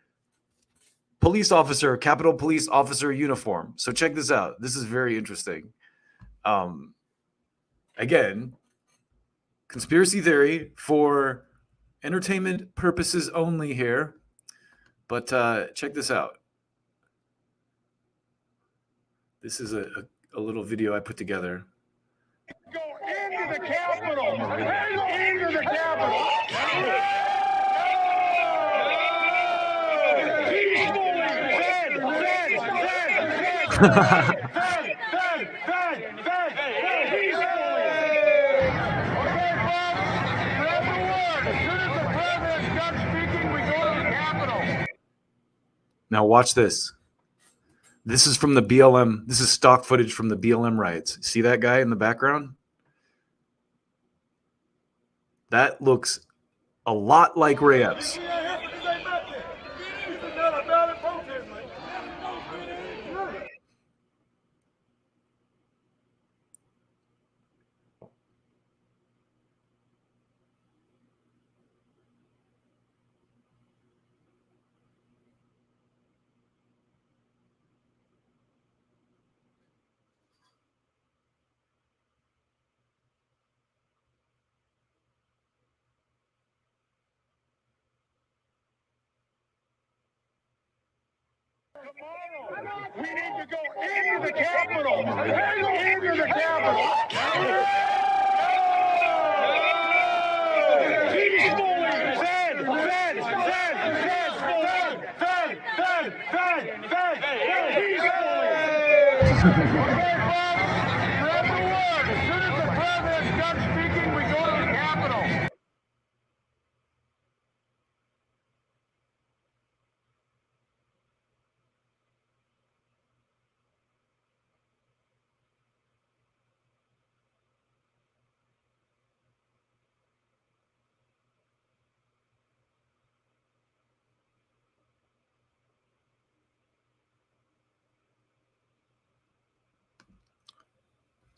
police officer, Capitol Police officer uniform. So check this out. This is very interesting. Again, conspiracy theory for entertainment purposes only here. But check this out. This is a little video I put together. Go into the Capitol! Into the Capitol! Now watch this. This is from the BLM. This is stock footage from the BLM riots. See that guy in the background? That looks a lot like Ray Epps. We need to go into the Capitol! Into the Capitol!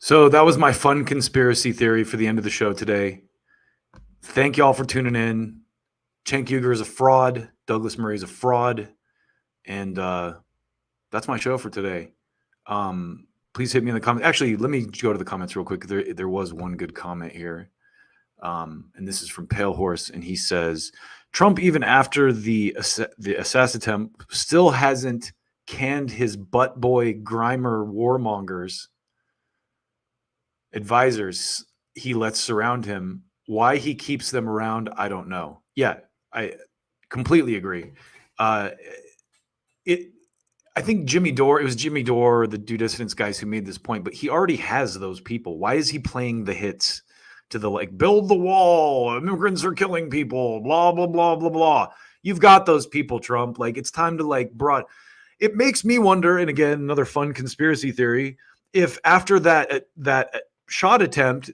So that was my fun conspiracy theory for the end of the show today. Thank y'all for tuning in. Cenk Uygur is a fraud. Douglas Murray is a fraud. And that's my show for today. Please hit me in the comments. Actually, let me go to the comments real quick. There was one good comment here. And this is from Pale Horse. And he says, Trump, even after the assassin attempt, still hasn't canned his butt boy Grimer warmongers advisors he lets surround him. Why he keeps them around, I don't know. Yeah, I completely agree. I think it was Jimmy Dore, the Due Dissidents guys who made this point, but he already has those people. Why is he playing the hits to the like, build the wall, immigrants are killing people, blah, blah, blah, blah, blah. You've got those people, Trump. Like, it's time to like it makes me wonder, and again, another fun conspiracy theory, if after that shot attempt,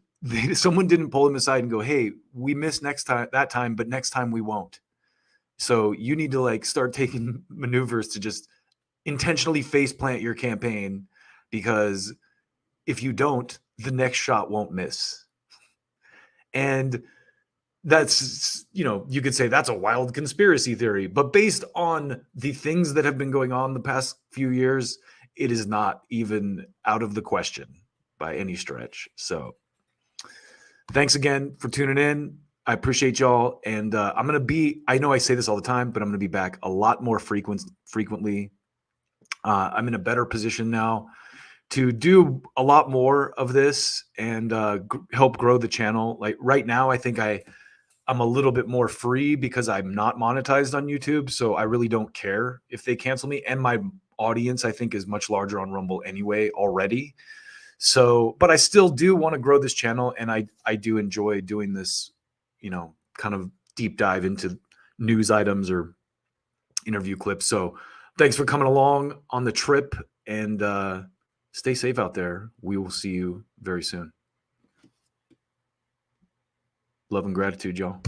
someone didn't pull him aside and go, hey, we missed that time, but next time we won't. So you need to like start taking maneuvers to just intentionally face plant your campaign, because if you don't, the next shot won't miss. And that's, you could say that's a wild conspiracy theory, but based on the things that have been going on the past few years, it is not even out of the question by any stretch. So thanks again for tuning in. I appreciate y'all. And I'm going to be, I know I say this all the time, but I'm going to be back a lot more frequently. I'm in a better position now to do a lot more of this and help grow the channel. Like right now, I think I'm a little bit more free because I'm not monetized on YouTube. So I really don't care if they cancel me. And my audience, I think, is much larger on Rumble anyway already. So, but I still do want to grow this channel, and I do enjoy doing this, kind of deep dive into news items or interview clips. So thanks for coming along on the trip, and stay safe out there. We will see you very soon. Love and gratitude, y'all.